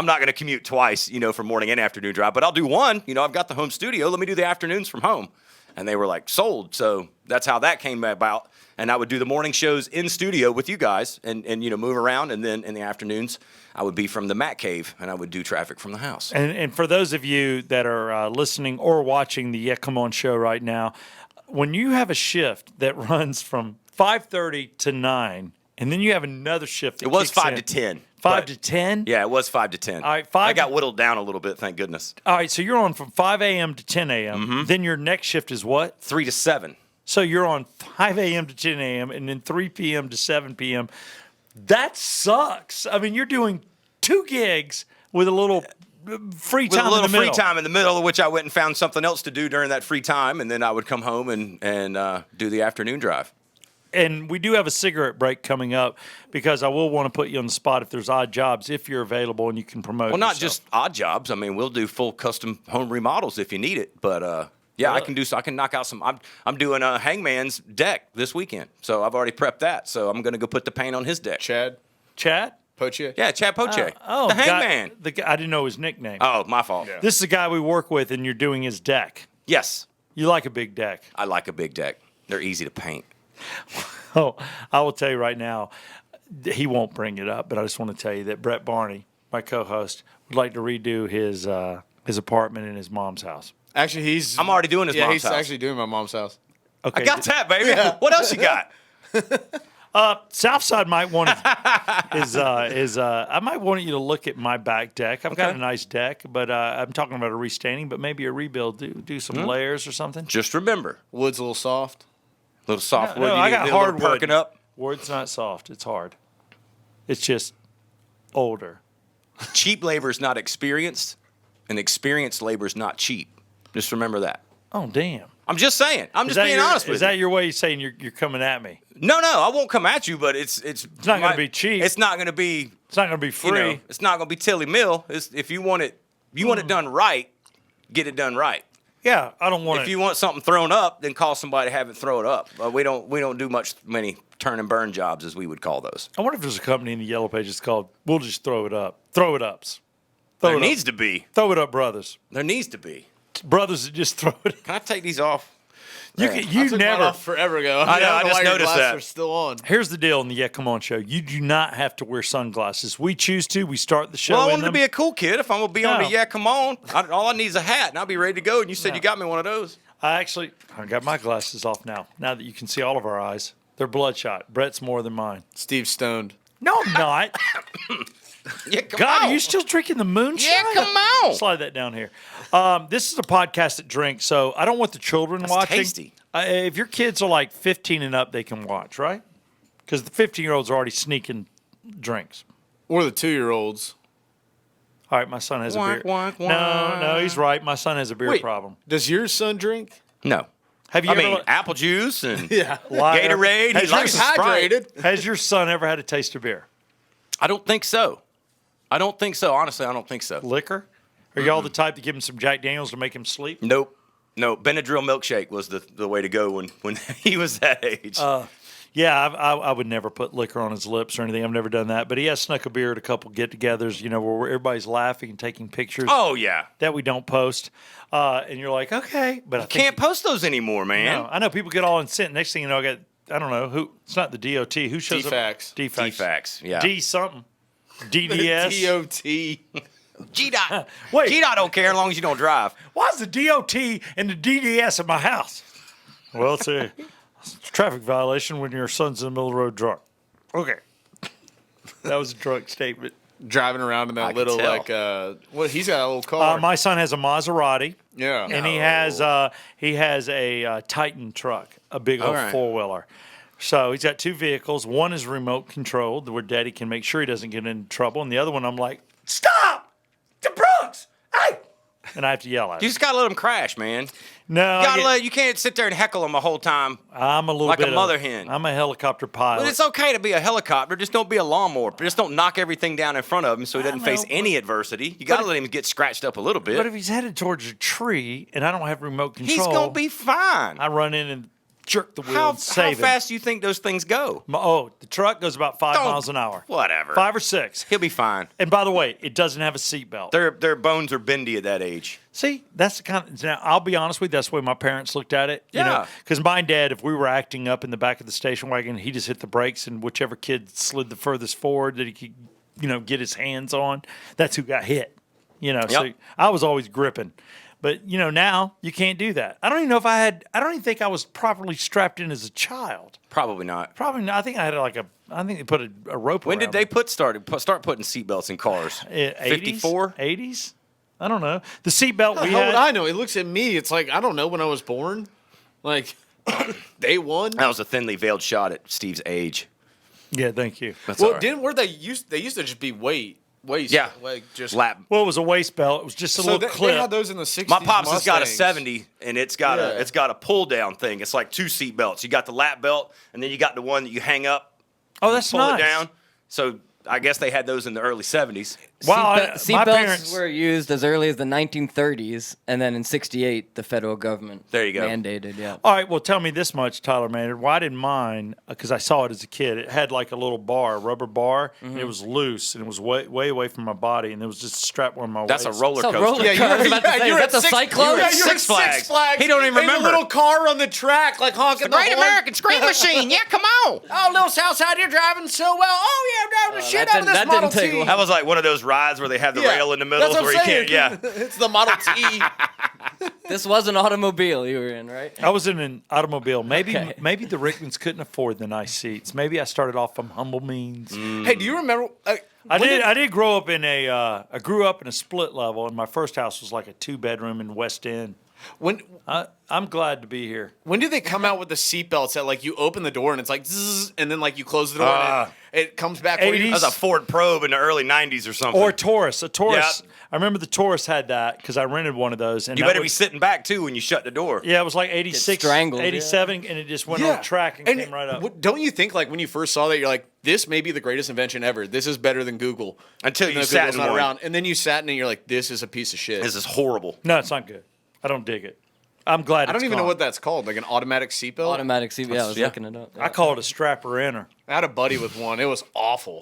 S6: not going to commute twice, for morning and afternoon drive, but I'll do one. I've got the home studio. Let me do the afternoons from home. And they were like, sold. So that's how that came about. And I would do the morning shows in studio with you guys and move around. And then in the afternoons, I would be from the Matt Cave, and I would do traffic from the house.
S1: And for those of you that are listening or watching the Yeah Come On show right now, when you have a shift that runs from 5:30 to 9, and then you have another shift that
S6: It was
S1: kicks
S6: 5
S1: in,
S6: to 10.
S1: 5 to 10?
S6: Yeah, it was 5 to 10.
S1: All right,
S6: I got whittled down a little bit, thank goodness.
S1: All right, so you're on from 5 a.m. to 10 a.m. Then your next shift is what?
S6: 3 to 7.
S1: So you're on 5 a.m. to 10 a.m. and then 3 p.m. to 7 p.m. That sucks. I mean, you're doing 2 gigs with a little free
S6: With
S1: time
S6: a little
S1: in the
S6: free
S1: middle.
S6: time in the middle, of which I went and found something else to do during that free time, and then I would come home and do the afternoon drive.
S1: And we do have a cigarette break coming up, because I will want to put you on the spot if there's odd jobs, if you're available and you can promote.
S6: Well, not
S1: yourself.
S6: just odd jobs. I mean, we'll do full custom home remodels if you need it. But yeah, I can do. So I can knock out some. I'm doing a Hangman's deck this weekend, so I've already prepped that. So I'm going to go put the paint on his deck.
S2: Chad?
S1: Chad?
S2: Poche?
S6: Yeah, Chad Poche.
S1: The
S6: Hangman.
S1: guy, I didn't know his nickname.
S6: Oh, my fault.
S2: Yeah.
S1: This is a guy we work with, and you're doing his deck.
S6: Yes,
S1: You like a big deck.
S6: I like a big deck. They're easy to paint.
S1: Oh, I will tell you right now, he won't bring it up, but I just want to tell you that Brett Barney, my co-host, would like to redo his apartment in his mom's house.
S2: Actually,
S6: I'm already doing his mom's
S2: he's
S6: house.
S2: actually doing my mom's house.
S1: Okay,
S6: I got that, baby. What else you got?
S1: Southside might want I might want you to look at my back deck. I've got a nice deck, but I'm talking about a restaining, but maybe a rebuild. Do some layers or something.
S6: Just remember,
S2: Wood's a little soft.
S6: little soft wood.
S1: No,
S6: you
S1: I
S6: need
S1: got
S6: a little
S1: hardwood.
S6: perking up.
S1: Wood's not soft. It's hard. It's just older.
S6: Cheap labor is not experienced, and experienced labor is not cheap. Just remember that.
S1: Oh, damn.
S6: I'm just saying. I'm
S1: Is
S6: just
S1: that
S6: being honest with
S1: Is
S6: you.
S1: that your way of saying you're coming at me?
S6: No, I won't come at you, but it's
S1: not gonna be cheap.
S6: It's not going to be
S1: It's not going to be free.
S6: it's not going to be Tilly Mill. If you want it, done right, get it done right.
S1: Yeah, I don't want
S6: If you want something thrown up, then call somebody to have it throw it up. We don't do many turn and burn jobs, as we would call those.
S1: I wonder if there's a company in the Yellow Pages called "We'll Just Throw It Up." Throw it ups.
S6: There needs to be.
S1: Throw it up, brothers.
S6: There needs to be.
S1: Brothers that just throw it.
S6: Can I take these off?
S1: You
S6: Yeah.
S1: can, you
S2: I took mine
S1: never.
S2: off forever ago.
S6: I know, I
S2: don't
S6: just
S2: why your
S6: noticed
S2: glasses
S6: that.
S2: are still on.
S1: Here's the deal in the Yeah Come On show. You do not have to wear sunglasses. We choose to. We start the show.
S6: Well, I
S1: in
S6: wanted to
S1: them.
S6: be a cool kid. If I'm gonna be on
S1: No.
S6: the come on. All I need is a hat, and I'll be ready to go. And you said you got me one of those.
S1: I got my glasses off now. Now that you can see all of our eyes, they're bloodshot. Brett's more than mine.
S2: Steve stoned.
S1: No, I'm not.
S6: Yeah, come
S1: God,
S6: on.
S1: are you still drinking the moonshine?
S6: Yeah, come on.
S1: Slide that down here. This is a podcast that drinks, so I don't want the children watching.
S6: Tasty.
S1: If your kids are like 15 and up, they can watch, right? Because the 15-year-olds are already sneaking drinks.
S2: Or the 2-year-olds.
S1: All right, my son has a beer.
S6: Wonk, wonk,
S1: No, he's right. My son has a beer
S2: Wait,
S1: problem.
S2: does your son drink?
S6: No.
S1: Have you
S6: I
S1: ever
S6: mean, apple juice and
S2: Yeah.
S1: Liar.
S6: Gatorade. He
S1: Has
S6: likes
S1: your-
S6: a Sprite.
S2: hydrated.
S1: Has your son ever had a taste of beer?
S6: I don't think so. Honestly, I don't think so.
S1: Liquor? Are y'all the type to give him some Jack Daniels to make him sleep?
S6: Nope. No, Benadryl milkshake was the way to go when he was that age.
S1: Yeah, I would never put liquor on his lips or anything. I've never done that. But he has snuck a beer at a couple get-togethers, where everybody's laughing and taking pictures
S6: oh yeah,
S1: that we don't post. And you're like, okay, but I think
S6: can't post those anymore, man.
S1: No, I know people get all incensed. Next thing you know, I don't know who. It's not the DOT. Who shows
S2: DFAX.
S1: up? DFAX.
S6: DFAX, yeah.
S1: D something. DDS.
S2: DOT.
S6: GDOT.
S1: Wait.
S6: GDOT don't care as long as you don't drive.
S1: Why is the DOT and the DDS at my house? Well, it's a traffic violation when your son's in the middle of the road drunk. Okay. That was a drunk statement.
S2: Driving around in that
S6: I can
S2: little,
S6: tell.
S2: he's got a little car.
S1: My son has a Maserati,
S2: yeah.
S1: and he has a Titan truck, a big old
S6: All right.
S1: 4-wheeler. So he's got two vehicles. One is remote controlled, where Daddy can make sure he doesn't get into trouble, and the other one, I'm like, stop! The Brooks! Hey! And I have to yell at
S6: You
S1: him.
S6: just gotta let them crash, man.
S1: No,
S6: You can't sit there and heckle them the whole time.
S1: I'm a little
S6: like a
S1: bit
S6: mother
S1: of,
S6: hen.
S1: I'm a helicopter pilot.
S6: But it's okay to be a helicopter. Just don't be a lawnmower. Just don't knock everything down in front of him so he doesn't
S1: know,
S6: face
S1: but-
S6: any adversity. You gotta let him get scratched up a little bit.
S1: But if he's headed towards a tree and I don't have remote control,
S6: He's gonna be fine.
S1: I run in and jerk the wheel
S6: How
S1: and save him.
S6: fast do you think those things go?
S1: The truck goes about 5 miles an hour.
S6: Whatever.
S1: 5 or 6.
S6: He'll be fine.
S1: And by the way, it doesn't have a seatbelt.
S6: Their bones are bendy at that age.
S1: See, that's the kind of. Now, I'll be honest with you. That's the way my parents looked at it.
S6: Yeah.
S1: Because my dad, if we were acting up in the back of the station wagon, he just hit the brakes, and whichever kid slid the furthest forward that he could, get his hands on, that's who got hit. So
S6: Yep.
S1: I was always gripping. But now you can't do that. I don't even know if I don't even think I was properly strapped in as a child.
S6: Probably not.
S1: Probably not. I think I had I think they put a rope.
S6: When did
S1: around
S6: they
S1: me.
S6: start putting seatbelts in cars? 54?
S1: 80s? I don't know. The seatbelt we
S2: How
S1: had.
S2: would I know? He looks at me. It's like, I don't know when I was born. Like, day one.
S6: That was a thinly veiled shot at Steve's age.
S1: Yeah, thank you.
S6: That's all
S2: Well,
S6: right.
S2: weren't they used to just be waist.
S6: Yeah.
S2: Like, just.
S6: Lap.
S1: Well, it was a waist belt. It was just a
S2: So
S1: little
S2: they
S1: clip.
S2: had those in the 60s.
S6: My pops has got a
S2: Mustangs.
S6: 70, and it's got
S2: Yeah.
S6: a pull down thing. It's like 2 seat belts. You got the lap belt, and then you got the one that you hang up,
S1: Oh, that's
S6: pull
S1: nice.
S6: it down. So I guess they had those in the early 70s.
S1: Wow, my
S7: Seatbelts
S1: parents
S7: were used as early as the 1930s, and then in '68, the federal government
S6: There you go.
S7: mandated. Yeah.
S1: All right, well, tell me this much, Tyler Maynard. Why didn't mine? Because I saw it as a kid. It had like a little bar, a rubber bar, and it was loose, and it was way, way away from my body, and it was just strapped on my
S6: That's a
S1: waist.
S6: roller
S7: So
S6: coaster.
S7: roller
S2: Yeah, you
S7: I was
S2: were,
S7: about to say,
S2: you were
S7: is
S2: at
S7: that the
S2: Six,
S7: Cyclone?
S2: you were at
S6: Six
S2: Six Flags.
S6: He don't even
S2: in
S6: remember.
S2: a little car on the track, like honking the horn.
S6: Scream Machine. Yeah, come on.
S2: Oh, little Southside, you're driving so well. Oh, yeah, I'm driving the shit
S7: that
S2: out of this
S7: didn't- that
S2: Model
S7: didn't take
S2: T.
S7: long.
S6: That was like one of those rides where they have the
S2: Yeah,
S6: rail in the middle
S2: that's what
S6: where you
S2: I'm saying.
S6: can't. Yeah.
S2: It's the Model T.
S7: This was an automobile you were in, right?
S1: I was in an automobile. Maybe
S7: Okay.
S1: maybe the Rickmans couldn't afford the nice seats. Maybe I started off from humble means.
S2: Hey, do you remember?
S1: I did grow up in I grew up in a split level, and my first house was like a 2-bedroom in West End.
S2: When
S1: I'm glad to be here.
S2: when did they come out with the seatbelts that like you open the door and it's like zzz, and then like you close the door and it comes back? for you?
S1: 80s.
S6: That was a Ford Probe in the early 90s or something.
S1: Or a Taurus. A Taurus.
S6: Yep.
S1: I remember the Taurus had that because I rented one of those. And
S6: you
S1: that
S6: better be
S1: was-
S6: sitting back, too, when you shut the door.
S1: Yeah, it was like 86,
S7: strangled,
S1: 87, and it just went on a track and came right up.
S2: Don't you think like when you first saw that you're like, this may be the greatest invention ever. This is better than Google.
S6: Until
S2: Even
S6: you
S2: though
S6: sat
S2: Google's
S6: in
S2: not
S6: one.
S2: around, and then you sat in it, and you're like, this is a piece of shit.
S6: This is horrible.
S1: No, it's not good. I don't dig it. I'm glad
S2: I don't
S1: it's
S2: even know
S1: gone.
S2: what that's called. Like an automatic seatbelt.
S7: Automatic seat. Yeah, I was
S6: Yeah.
S7: looking it up.
S1: I call it a strapper inner.
S2: I had a buddy with one. It was awful.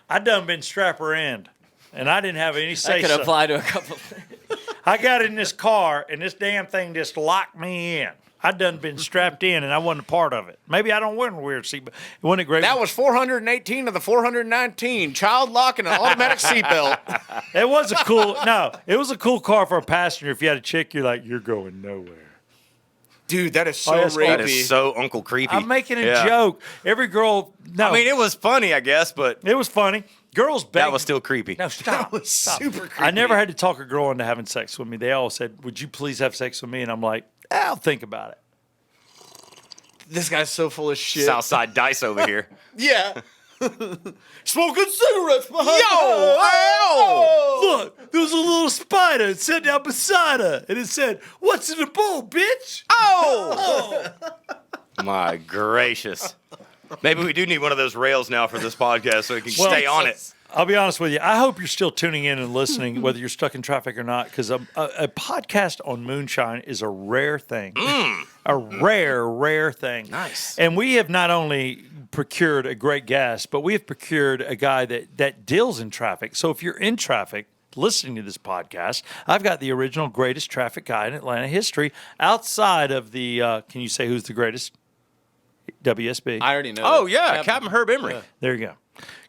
S1: I done been strapper end, and I didn't have any say
S7: That could
S1: so.
S7: apply to a couple things.
S1: I got in this car, and this damn thing just locked me in. I done been strapped in, and I wasn't a part of it. Maybe I don't wear a weird seat, but wasn't it great?
S2: That was 418 of the 419. Child lock and an automatic seatbelt.
S1: It was a cool. No, it was a cool car for a passenger. If you had a chick, you're like, you're going nowhere.
S2: Dude, that is so
S1: that's cool.
S2: rapey.
S6: That is so Uncle Creepy.
S1: I'm making a
S6: Yeah.
S1: joke. Every girl. No,
S6: I mean, it was funny, I guess, but
S1: it was funny. Girls beg.
S6: That was still creepy.
S1: No, stop.
S2: was
S1: stop.
S2: super creepy.
S1: I never had to talk a girl into having sex with me. They all said, "Would you please have sex with me?" And I'm like, "I'll think about it."
S2: This guy's so full of shit.
S6: Southside Dice over here.
S2: Yeah. Smoking cigarettes behind
S1: Look, there was a little spider sitting down beside her, and it said, "What's in the bowl, bitch?"
S6: My gracious. Maybe we do need one of those rails now for this podcast so we can
S1: Well,
S6: stay on it.
S1: I'll be honest with you. I hope you're still tuning in and listening, whether you're stuck in traffic or not, because a podcast on moonshine is a rare thing. A rare thing.
S6: Nice.
S1: And we have not only procured a great guest, but we have procured a guy that deals in traffic. So if you're in traffic listening to this podcast, I've got the original greatest traffic guy in Atlanta history outside of the, can you say who's the greatest? WSB.
S2: I already know.
S6: Oh,
S2: that.
S6: yeah, Captain Herb Emery.
S1: There you go.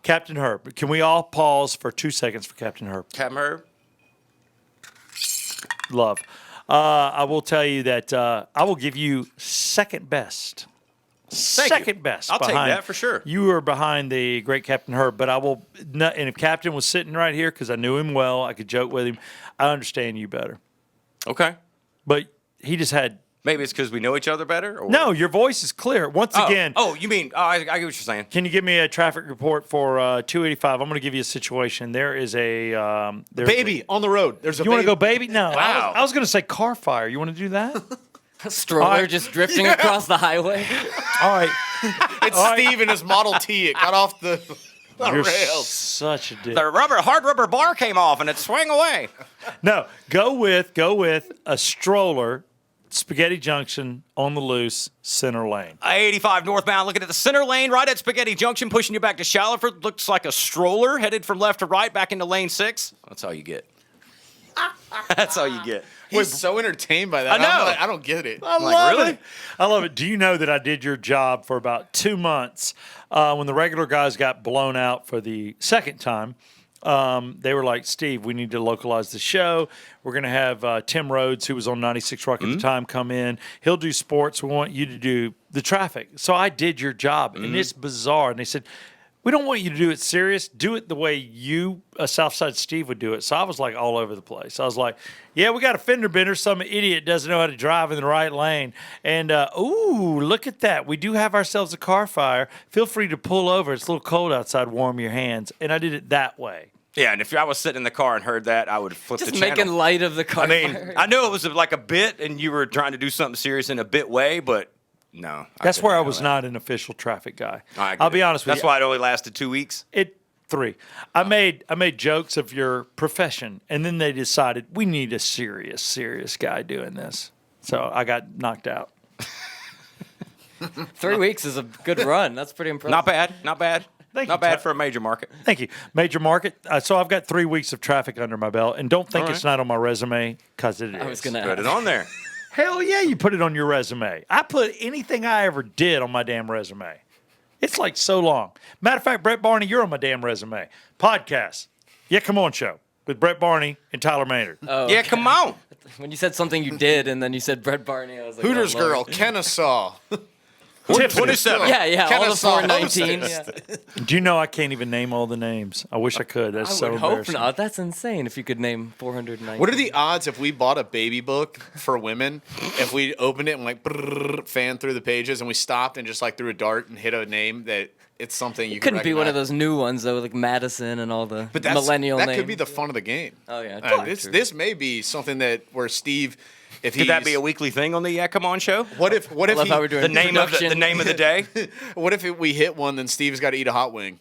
S1: Captain Herb. Can we all pause for 2 seconds for Captain Herb?
S6: Captain Herb.
S1: Love. I will tell you that I will give you second best. Second best.
S6: I'll take
S1: behind-
S6: that for sure.
S1: You are behind the great Captain Herb, but I will not, and if Captain was sitting right here because I knew him well, I could joke with him. I understand you better.
S6: Okay.
S1: But he just had
S6: Maybe it's because we know each other better? Or?
S1: no. Your voice is clear. Once again,
S6: Oh, you mean, I get what you're saying.
S1: can you give me a traffic report for 285? I'm going to give you a situation. There is a there's
S2: Baby on the road. There's a
S1: You want to
S2: baby.
S1: go, baby? No.
S6: Wow.
S1: I was going to say car fire. You want to do that?
S7: Stroller
S1: All right.
S7: just drifting across the highway.
S1: All right.
S2: It's Steve and his Model T. It got off the
S1: You're
S2: rails.
S1: such a dick.
S6: The hard rubber bar came off and it swung away.
S1: No, go with a stroller, Spaghetti Junction on the loose, center lane.
S6: I-85 northbound, looking at the center lane, right at Spaghetti Junction, pushing you back to Shallowford. Looks like a stroller headed from left to right back into lane 6. That's all you get. That's all you get.
S2: He's so entertained by that.
S6: I know.
S2: I'm like, I don't get it.
S1: I
S6: like,
S1: love
S6: really?
S1: it. I love it. Do you know that I did your job for about 2 months? When the regular guys got blown out for the second time, they were like, Steve, we need to localize the show. We're going to have Tim Rhodes, who was on 96 Rock at the time, come in. He'll do sports. We want you to do the traffic. So I did your job, and it's bizarre. And they said, we don't want you to do it serious. Do it the way you, Southside Steve, would do it. So I was like all over the place. I was like, yeah, we got a fender bender. Some idiot doesn't know how to drive in the right lane. And, ooh, look at that. We do have ourselves a car fire. Feel free to pull over. It's a little cold outside. Warm your hands. And I did it that way.
S6: Yeah, and if I was sitting in the car and heard that, I would flip
S7: Just
S6: the channel.
S7: making light of the car.
S6: I mean,
S7: fire.
S6: I know it was like a bit and you were trying to do something serious in a bit way, but no.
S1: That's
S6: couldn't
S1: where I
S6: handle
S1: was
S6: that.
S1: not an official traffic guy.
S6: I get
S1: I'll be
S6: it.
S1: honest with
S6: That's
S1: you.
S6: why it only lasted 2 weeks.
S1: 3. I made jokes of your profession, and then they decided we need a serious guy doing this. So I got knocked out.
S7: 3 weeks is a good run. That's pretty impressive.
S6: Not bad. Not bad.
S1: Thank
S6: Not
S1: you,
S6: bad
S1: Ty-
S6: for a major market.
S1: Thank you. Major market. So I've got 3 weeks of traffic under my belt, and don't think
S6: All right.
S1: it's not on my resume because it is.
S7: I was gonna
S6: Put it
S7: ask.
S6: on there.
S1: Hell yeah, you put it on your resume. I put anything I ever did on my damn resume. It's like so long. Matter of fact, Brett Barney, you're on my damn resume. Podcast. Yeah, come on, show with Brett Barney and Tyler Maynard.
S7: Oh,
S6: Yeah,
S7: okay.
S6: come on.
S7: When you said something you did, and then you said Brett Barney, I was like,
S2: Hooters
S7: oh, Lord.
S2: girl, Kennesaw.
S1: Tiffany.
S6: 27.
S7: Yeah, all the
S2: Kennesaw
S7: 419.
S2: hostess.
S7: Yeah.
S1: Do you know I can't even name all the names? I wish I could. That's
S7: I
S1: so
S7: would hope
S1: embarrassing.
S7: not. That's insane if you could name 419.
S2: What are the odds if we bought a baby book for women, if we opened it and like fan through the pages and we stopped and just like threw a dart and hit a name that it's something you
S7: Couldn't be one of
S2: recognize?
S7: those new ones, though, like Madison and all the
S2: But that's,
S7: millennial
S2: that
S7: names.
S2: could be the fun of the game.
S7: Oh, yeah.
S2: This may be something that where Steve, if
S6: Could that be a weekly thing on the Yeah Come On show?
S2: what if
S7: I love how we're doing
S6: The name of
S7: production.
S6: the name of the day?
S2: what if we hit one then Steve's got to eat a hot wing?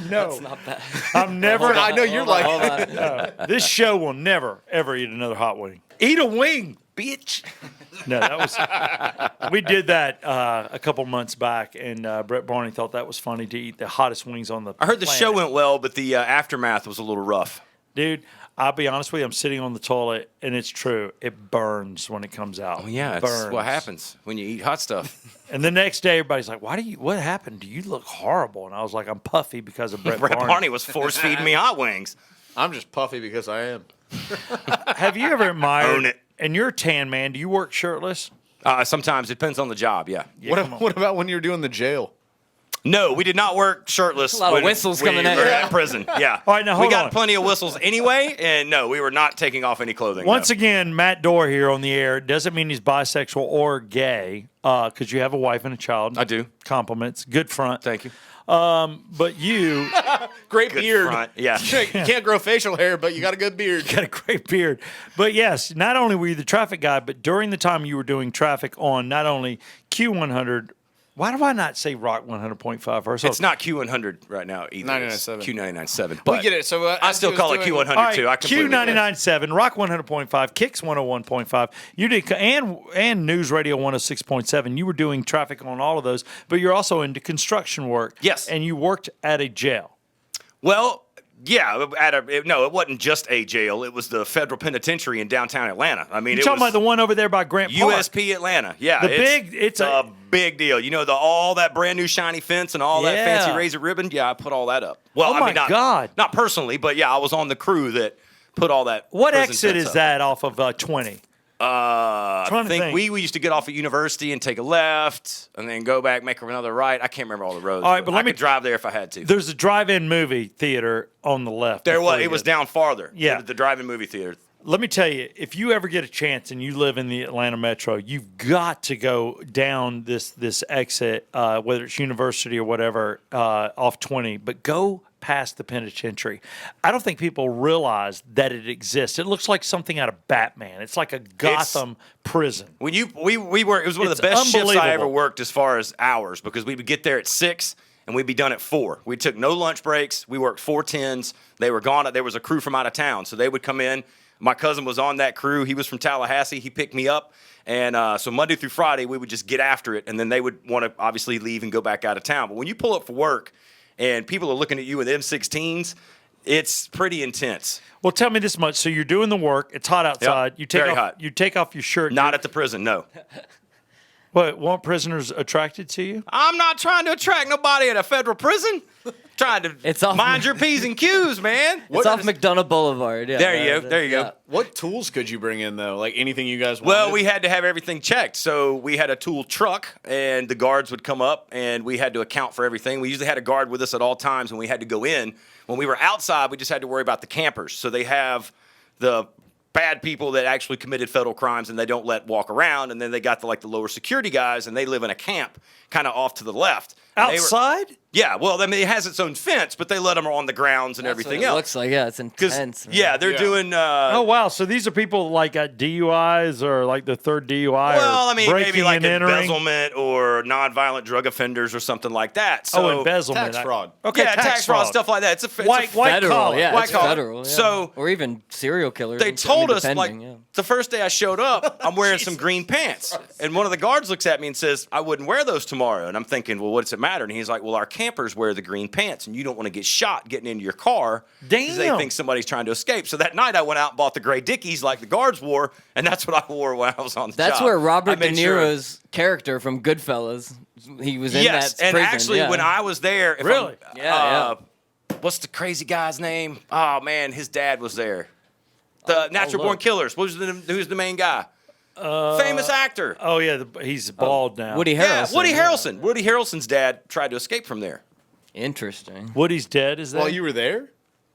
S1: No,
S7: It's not bad.
S1: I'm never.
S7: Hold on,
S2: I know you're
S7: hold on,
S2: like-
S7: hold on.
S1: This show will never ever eat another hot wing. Eat a wing, bitch. No, that was. We did that a couple months back, and Brett Barney thought that was funny to eat the hottest wings on the.
S6: I heard the show
S1: planet.
S6: went well, but the aftermath was a little rough.
S1: Dude, I'll be honest with you. I'm sitting on the toilet, and it's true. It burns when it comes out.
S6: Oh, yeah,
S1: It
S6: it's
S1: burns.
S6: what happens when you eat hot stuff.
S1: And the next day, everybody's like, What happened? Do you look horrible? And I was like, I'm puffy because of Brett
S6: Brett
S1: Barney.
S6: Barney was force feeding me hot wings.
S2: I'm just puffy because I am.
S1: Have you ever admired?
S6: Own it.
S1: And you're a tan man. Do you work shirtless?
S6: Sometimes it depends on the job. Yeah.
S1: Yeah, come on.
S2: What about when you're doing the jail?
S6: No, we did not work shirtless.
S7: A lot of
S6: when
S7: whistles
S6: we
S7: coming at
S6: were
S7: you.
S6: at prison. Yeah.
S1: All right, now
S6: we
S1: hold
S6: got
S1: on.
S6: plenty of whistles anyway, and no, we were not taking off any clothing.
S1: Once
S6: no.
S1: again, Matt Doerr here on the air. Doesn't mean he's bisexual or gay, because you have a wife and a child.
S6: I do.
S1: Compliments. Good front.
S6: Thank you.
S1: But you
S2: Great
S6: Good
S2: beard.
S6: front. Yeah.
S2: You can't grow facial hair, but you got a good beard.
S1: got a great beard. But yes, not only were you the traffic guy, but during the time you were doing traffic on not only Q100. Why do I not say Rock 100.5 first?
S6: It's not Q100 right now either.
S2: 99.7.
S6: It's Q99.7.
S2: We
S6: But
S2: get it. So
S6: I still call it Q100
S1: All right,
S6: too. I completely get it.
S1: Q99.7, Rock 100.5, Kicks 101.5. You did and News Radio 106.7. You were doing traffic on all of those, but you're also into construction work.
S6: Yes.
S1: And you worked at a jail.
S6: Well, yeah, no, it wasn't just a jail. It was the federal penitentiary in downtown Atlanta. I mean,
S1: You're
S6: it
S1: talking
S6: was
S1: about the one over there by Grant Park.
S6: USP Atlanta. Yeah,
S1: It's
S6: a big deal. You know, all that brand new shiny fence and all that
S1: Yeah.
S6: fancy razor ribbon. Yeah, I put all that up. Well,
S1: Oh
S6: I
S1: my
S6: mean,
S1: God.
S6: not personally, but yeah, I was on the crew that put all that.
S1: What
S6: prison
S1: exit
S6: fence
S1: is
S6: up.
S1: that off of 20?
S6: I
S1: Trying to
S6: think
S1: think.
S6: we used to get off at University and take a left, and then go back, make another right. I can't remember all the roads.
S1: All right, but let
S6: I
S1: me-
S6: could drive there if I had to.
S1: There's a drive-in movie theater on the left.
S6: There
S1: before
S6: was.
S1: you
S6: It was
S1: get-
S6: down farther.
S1: Yeah.
S6: the drive-in movie theater.
S1: Let me tell you, if you ever get a chance and you live in the Atlanta metro, you've got to go down this exit, whether it's University or whatever, off 20, but go past the penitentiary. I don't think people realize that it exists. It looks like something out of Batman. It's like a Gotham prison.
S6: When we were, it was one of
S1: It's
S6: the best shifts I ever
S1: unbelievable.
S6: worked as far as hours, because we would get there at 6 and we'd be done at 4. We took no lunch breaks. We worked 4 10s. They were gone. There was a crew from out of town, so they would come in. My cousin was on that crew. He was from Tallahassee. He picked me up. And so Monday through Friday, we would just get after it. And then they would want to obviously leave and go back out of town. But when you pull up for work and people are looking at you with M16s, it's pretty intense.
S1: Well, tell me this much. So you're doing the work. It's hot outside. You take
S6: very
S1: off,
S6: hot.
S1: You take off your shirt.
S6: Not at the prison, no.
S1: What, weren't prisoners attracted to you?
S6: I'm not trying to attract nobody at a federal prison. Trying to
S7: It's off-
S6: mind your P's and Q's, man.
S7: It's off McDonough Boulevard. Yeah,
S6: There you go. There you go.
S7: yeah.
S2: What tools could you bring in though? Like anything you guys wanted?
S6: Well, we had to have everything checked. So we had a tool truck, and the guards would come up, and we had to account for everything. We usually had a guard with us at all times, and we had to go in. When we were outside, we just had to worry about the campers. So they have the bad people that actually committed federal crimes, and they don't let walk around. And then they got the lower security guys, and they live in a camp kind of off to the left. And they were-
S1: Outside?
S6: Yeah, well, I mean, it has its own fence, but they let them on the grounds and
S7: That's
S6: everything
S7: what it
S6: else.
S7: looks like, yeah, it's
S6: 'Cause,
S7: intense. man.
S6: yeah, they're doing.
S1: Oh, wow. So these are people like at DUIs or like the third DUI
S6: Well,
S1: or
S6: I mean,
S1: breaking
S6: maybe like
S1: and entering?
S6: embezzlement or nonviolent drug offenders or something like that. So,
S1: Oh, embezzlement.
S2: tax fraud.
S1: Okay,
S6: yeah, tax fraud, stuff like that. It's a
S1: White
S7: Federal,
S1: collar.
S7: yeah,
S6: White
S7: it's
S6: collar.
S7: federal. Yeah.
S6: So-
S7: or even serial killers.
S6: They told us, like,
S7: depending, yeah.
S6: the first day I showed up, I'm wearing some green pants. And one of the guards looks at me and says, I wouldn't wear those tomorrow. And I'm thinking, well, what does it matter? And he's like, well, our campers wear the green pants, and you don't want to get shot getting into your car because they
S1: Damn.
S6: think somebody's trying to escape. So that night I went out and bought the gray Dickies like the guards wore, and that's what I wore when I was on the
S7: That's
S6: job.
S7: where
S6: I
S7: Robert De
S6: made sure-
S7: Niro's character from Goodfellas, he was in
S6: Yes,
S7: that
S6: and
S7: prison.
S6: actually,
S7: yeah.
S6: when I was there, if
S1: Really?
S7: Yeah,
S6: what's the crazy guy's name? Oh man, his dad was there. The Natural Born
S1: look.
S6: Killers. Who's the main guy? Famous actor.
S1: Oh, yeah. He's bald now.
S7: Woody
S6: Yeah,
S7: Harrelson.
S6: Woody Harrelson. Woody Harrelson's dad tried to escape from there.
S7: Interesting.
S1: Woody's dead, is that?
S2: While you were there?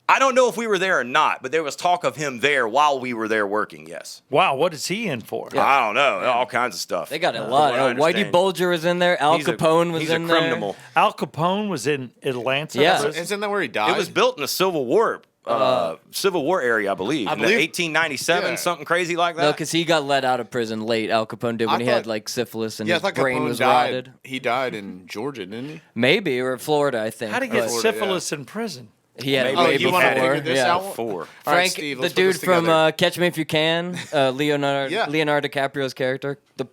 S6: I don't know if we were there or not, but there was talk of him there while we were there working. Yes.
S1: Wow, what is he in for?
S6: I don't know. All kinds of stuff.
S7: They got a
S6: From
S7: lot.
S6: what I
S7: Whitey
S6: understand.
S7: Bulger was in there. Al
S6: He's a-
S7: Capone was
S6: he's
S7: in
S6: a
S7: there.
S6: criminal.
S1: Al Capone was in Atlanta.
S7: Yeah.
S1: prison?
S2: Isn't that where he died?
S6: It was built in the Civil War area, I believe. In
S2: believe-
S6: 1897,
S2: yeah.
S6: something crazy like that.
S7: No, because he got let out of prison late. Al Capone did when he had
S2: thought-
S7: like syphilis and
S2: Yeah, I
S7: his
S2: thought
S7: brain
S2: Capone
S7: was
S2: died.
S7: rotted.
S2: He died in Georgia, didn't he?
S7: Maybe or Florida, I think.
S1: How'd he get
S7: but
S1: syphilis in prison?
S7: He had
S6: Maybe
S7: it way
S6: he
S2: you
S7: before.
S2: want to figure this
S7: yeah.
S2: out?
S6: Before.
S2: All right,
S7: Frank,
S2: Steve,
S7: the
S2: let's put
S7: dude
S2: this
S7: from
S2: together.
S7: Catch Me If You Can, Leonardo
S2: Yeah.
S7: DiCaprio's character, the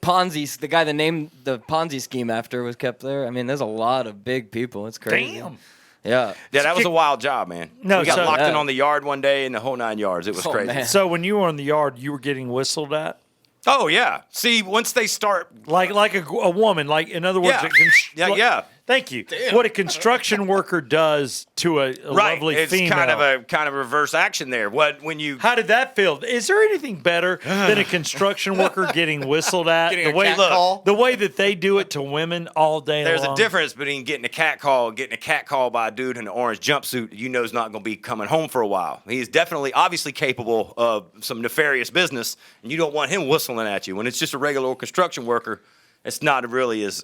S7: guy that named the Ponzi scheme after was kept there. I mean, there's a lot of big people. It's crazy.
S1: Damn.
S7: Yeah.
S6: Yeah, that was a wild job, man.
S1: No,
S6: we got
S1: so-
S6: locked in
S7: Yeah.
S6: on the yard one day and the whole 9 yards. It was
S7: Oh,
S6: crazy.
S7: man.
S1: So when you were in the yard, you were getting whistled at?
S6: Oh yeah. See, once they start,
S1: Like a woman, like in other words,
S6: Yeah.
S1: it can,
S6: Yeah, yeah.
S1: Thank you. What a construction worker does to a
S6: Right.
S1: lovely
S6: It's
S1: female.
S6: kind of a reverse action there. When you
S1: How did that feel? Is there anything better than a construction worker getting whistled at?
S2: Getting a cat call?
S1: The way that they do it to women all day
S6: there's
S1: long.
S6: a difference between getting a cat call and getting a cat call by a dude in an orange jumpsuit you know is not going to be coming home for a while. He's definitely, obviously capable of some nefarious business, and you don't want him whistling at you. When it's just a regular old construction worker, it's not really as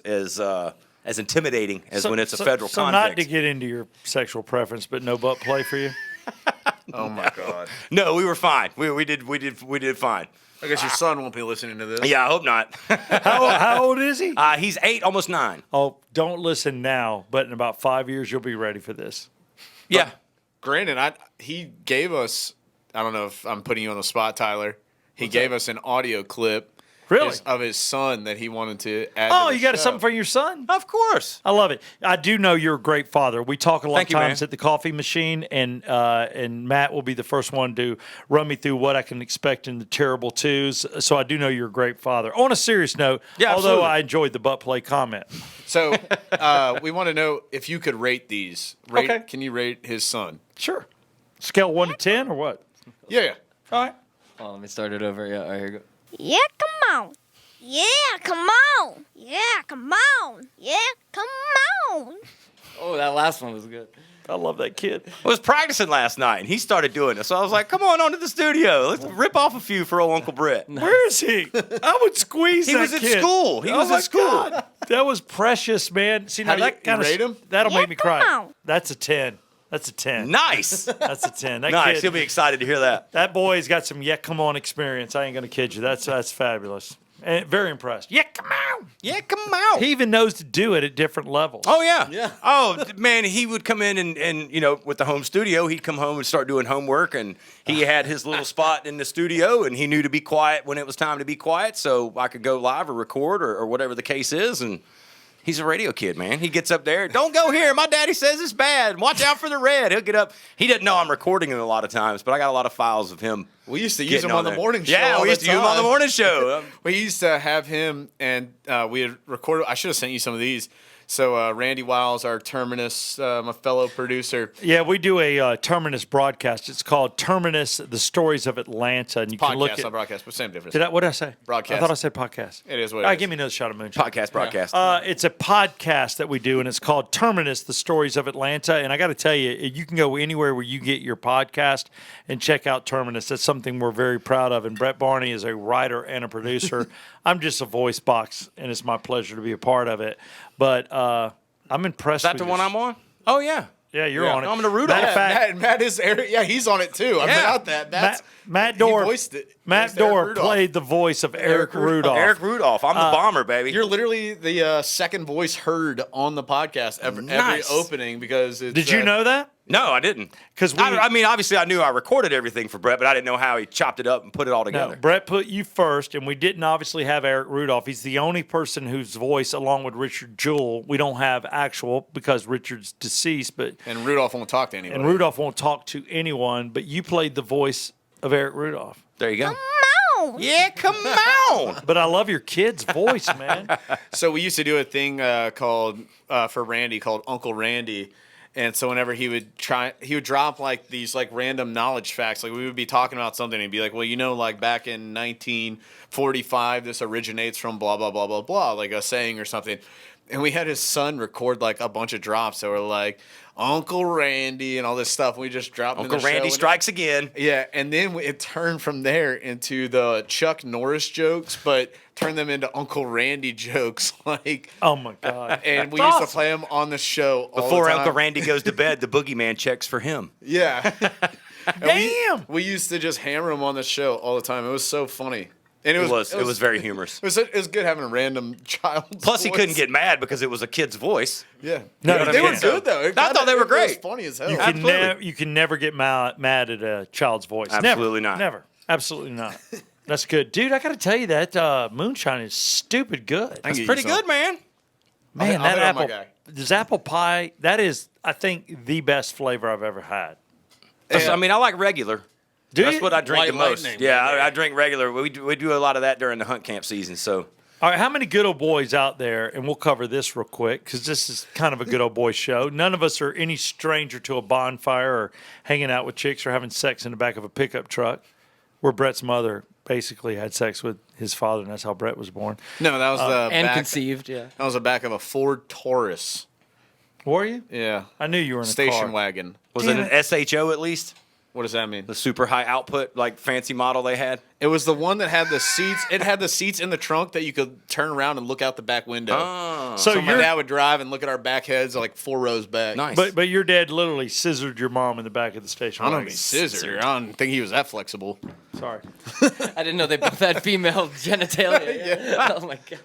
S6: intimidating as when it's a federal
S1: so
S6: convict.
S1: not to get into your sexual preference, but no butt play for you?
S2: Oh my God.
S6: No, we were fine. We did fine.
S2: I guess your son won't be listening to this.
S6: Yeah, I hope not.
S1: How old is he?
S6: He's 8, almost 9.
S1: Oh, don't listen now, but in about 5 years, you'll be ready for this.
S6: Yeah.
S2: Granted, he gave us, I don't know if I'm putting you on the spot, Tyler. He gave us an audio clip
S1: Really?
S2: of his son that he wanted to add.
S1: Oh,
S2: to the
S1: you got
S2: show.
S1: something for your son?
S6: Of course.
S1: I love it. I do know you're a great father. We talk a lot of
S6: Thank you, man.
S1: times at the coffee machine, and Matt will be the first one to run me through what I can expect in the terrible twos. So I do know you're a great father. On a serious note,
S6: Yeah,
S1: although
S6: absolutely.
S1: I enjoyed the butt play comment.
S2: So we want to know if you could rate these.
S1: Okay.
S2: Can you rate his son?
S1: Sure. Scale 1 to 10 or what?
S2: Yeah.
S1: All right.
S7: Oh, let me start it over. Yeah, all right, here you go.
S8: Yeah, come on. Yeah, come on. Yeah, come on. Yeah, come on.
S7: Oh, that last one was good.
S1: I love that kid.
S6: I was practicing last night, and he started doing it. So I was like, come on to the studio. Let's rip off a few for old Uncle Brett.
S1: Where is he? I would squeeze
S6: He
S1: that
S6: was at
S1: kid.
S6: school. He was
S1: my
S6: at school.
S1: God. That was precious, man. See, now
S2: How do you-
S1: that kind
S2: you
S1: of
S2: rate him?
S1: that'll
S8: Yeah,
S1: make me
S8: come
S1: cry.
S8: on.
S1: That's a 10. That's a 10.
S6: Nice.
S1: That's a 10. That
S6: Nice.
S1: kid,
S6: He'll be excited to hear that.
S1: that boy's got some come on experience. I ain't gonna kid you. That's fabulous. And very impressed. Yeah, come on.
S6: Yeah, come out.
S1: He even knows to do it at different levels.
S6: Oh, yeah.
S2: Yeah.
S6: Oh, man, he would come in and, you know, with the home studio, he'd come home and start doing homework, and he had his little spot in the studio, and he knew to be quiet when it was time to be quiet, so I could go live or record or whatever the case is, and he's a radio kid, man. He gets up there, don't go here. My daddy says it's bad. Watch out for the red. He'll get up. He doesn't know I'm recording him a lot of times, but I got a lot of files of him.
S2: We used to use
S6: getting
S2: him on the
S6: there.
S2: morning show.
S6: Yeah,
S2: all
S6: we used
S2: the
S6: to use him on the
S2: time.
S6: morning show.
S2: We used to have him, and we had recorded. I should have sent you some of these. So Randy Wiles, our Terminus, my fellow producer,
S1: Yeah, we do a Terminus broadcast. It's called Terminus: The Stories of Atlanta, and you can look
S2: podcast,
S1: at.
S2: not broadcast, but same difference.
S1: What did I say?
S2: Broadcast.
S1: I thought I said podcast.
S2: It is what it
S1: All right,
S2: is.
S1: give me another shot of moonshine.
S6: Podcast broadcast.
S1: It's a podcast that we do, and it's called Terminus: The Stories of Atlanta. And I got to tell you, you can go anywhere where you get your podcast and check out Terminus. That's something we're very proud of. And Brett Barney is a writer and a producer. I'm just a voice box, and it's my pleasure to be a part of it. But I'm impressed.
S6: Is that
S1: with
S6: the
S1: your
S6: one I'm on? Oh, yeah.
S1: Yeah, you're
S2: Yeah.
S1: on it.
S6: I'm gonna root on
S1: Matter
S6: it.
S1: of fact,
S2: Matt is Eric. Yeah, he's on it too. I'm
S6: Yeah.
S2: about that. That's
S1: Matt
S2: he
S1: Doerr.
S2: voiced it.
S1: Matt
S2: Voiced Eric
S1: Doerr
S2: Rudolph.
S1: played the voice of Eric
S2: Rudolph.
S1: Rudolph.
S6: Eric Rudolph. I'm the bomber, baby.
S2: You're literally the second voice heard on the podcast every
S6: Nice.
S2: opening because it's,
S1: Did you know that?
S6: No, I didn't.
S1: 'Cause
S6: I mean, obviously, I knew I recorded everything for Brett, but I didn't know how he chopped it up and put it all
S1: No,
S6: together.
S1: Brett put you first, and we didn't obviously have Eric Rudolph. He's the only person whose voice, along with Richard Jewell, we don't have actual because Richard's deceased. But
S2: And Rudolph won't talk to anyone.
S1: and Rudolph won't talk to anyone. But you played the voice of Eric Rudolph.
S6: There you go.
S8: No.
S6: Yeah, come on.
S1: But I love your kid's voice, man.
S2: So we used to do a thing called for Randy called Uncle Randy. And so whenever he would drop like these like random knowledge facts. Like we would be talking about something and he'd be like, well, you know, like back in 1945, this originates from blah, blah, blah, blah, blah, like a saying or something. And we had his son record like a bunch of drops that were like Uncle Randy and all this stuff. We just dropped them in
S6: Uncle
S2: the show.
S6: Randy strikes again.
S2: Yeah, and then it turned from there into the Chuck Norris jokes, but turned them into Uncle Randy jokes. Like,
S1: Oh my God!
S2: and we
S1: That's
S2: used to
S1: awesome.
S2: play them on the show all
S6: Before
S2: the time.
S6: Uncle Randy goes to bed, the boogeyman checks for him.
S2: Yeah. And
S1: Damn!
S2: We used to just hammer them on the show all the time. It was so funny, and
S6: It was very humorous.
S2: It was good having a random child.
S6: Plus, he couldn't get mad because it was a kid's voice.
S2: Yeah,
S1: No,
S2: they
S1: you know what I
S2: were
S1: mean?
S2: good though.
S6: I thought they were
S2: It was
S6: great.
S2: funny as hell.
S1: You can never get mad at a child's voice.
S6: Absolutely
S1: Never.
S6: not.
S1: Never. Absolutely not. That's good, dude. I got to tell you that moonshine is stupid good.
S6: That's
S2: get
S6: pretty
S2: you some.
S6: good, man.
S1: Man,
S2: I'll
S1: that
S2: hit on my
S1: apple,
S2: guy.
S1: this apple pie, that is, I think, the best flavor I've ever had.
S6: I mean, I like regular.
S1: Do
S6: That's
S1: you?
S6: what I drink
S5: White
S6: the most.
S5: Lightning.
S6: Yeah, I drink regular. We do a lot of that during the hunt camp season. So
S1: All right, how many good old boys out there, and we'll cover this real quick because this is kind of a good old boy show. None of us are any stranger to a bonfire or hanging out with chicks or having sex in the back of a pickup truck, where Brett's mother basically had sex with his father, and that's how Brett was born.
S2: No, that was the
S7: And
S2: back,
S7: conceived, yeah.
S2: That was the back of a Ford Taurus.
S1: Were you?
S2: Yeah.
S1: I knew you were in a
S2: Station
S1: car.
S2: wagon.
S6: Was
S1: Damn
S6: it an SHO at least?
S2: What does that mean?
S6: The super high output, like fancy model they had?
S2: It was the one that had the seats. It had the seats in the trunk that you could turn around and look out the back window.
S6: Oh,
S2: So my dad would drive and look at our back heads like 4 rows back.
S6: nice.
S1: But your dad literally scissored your mom in the back of the station
S2: I don't
S1: wagon.
S2: mean scissor. I don't think he was that flexible.
S1: Sorry.
S7: I didn't know they both had female genitalia. Oh my god.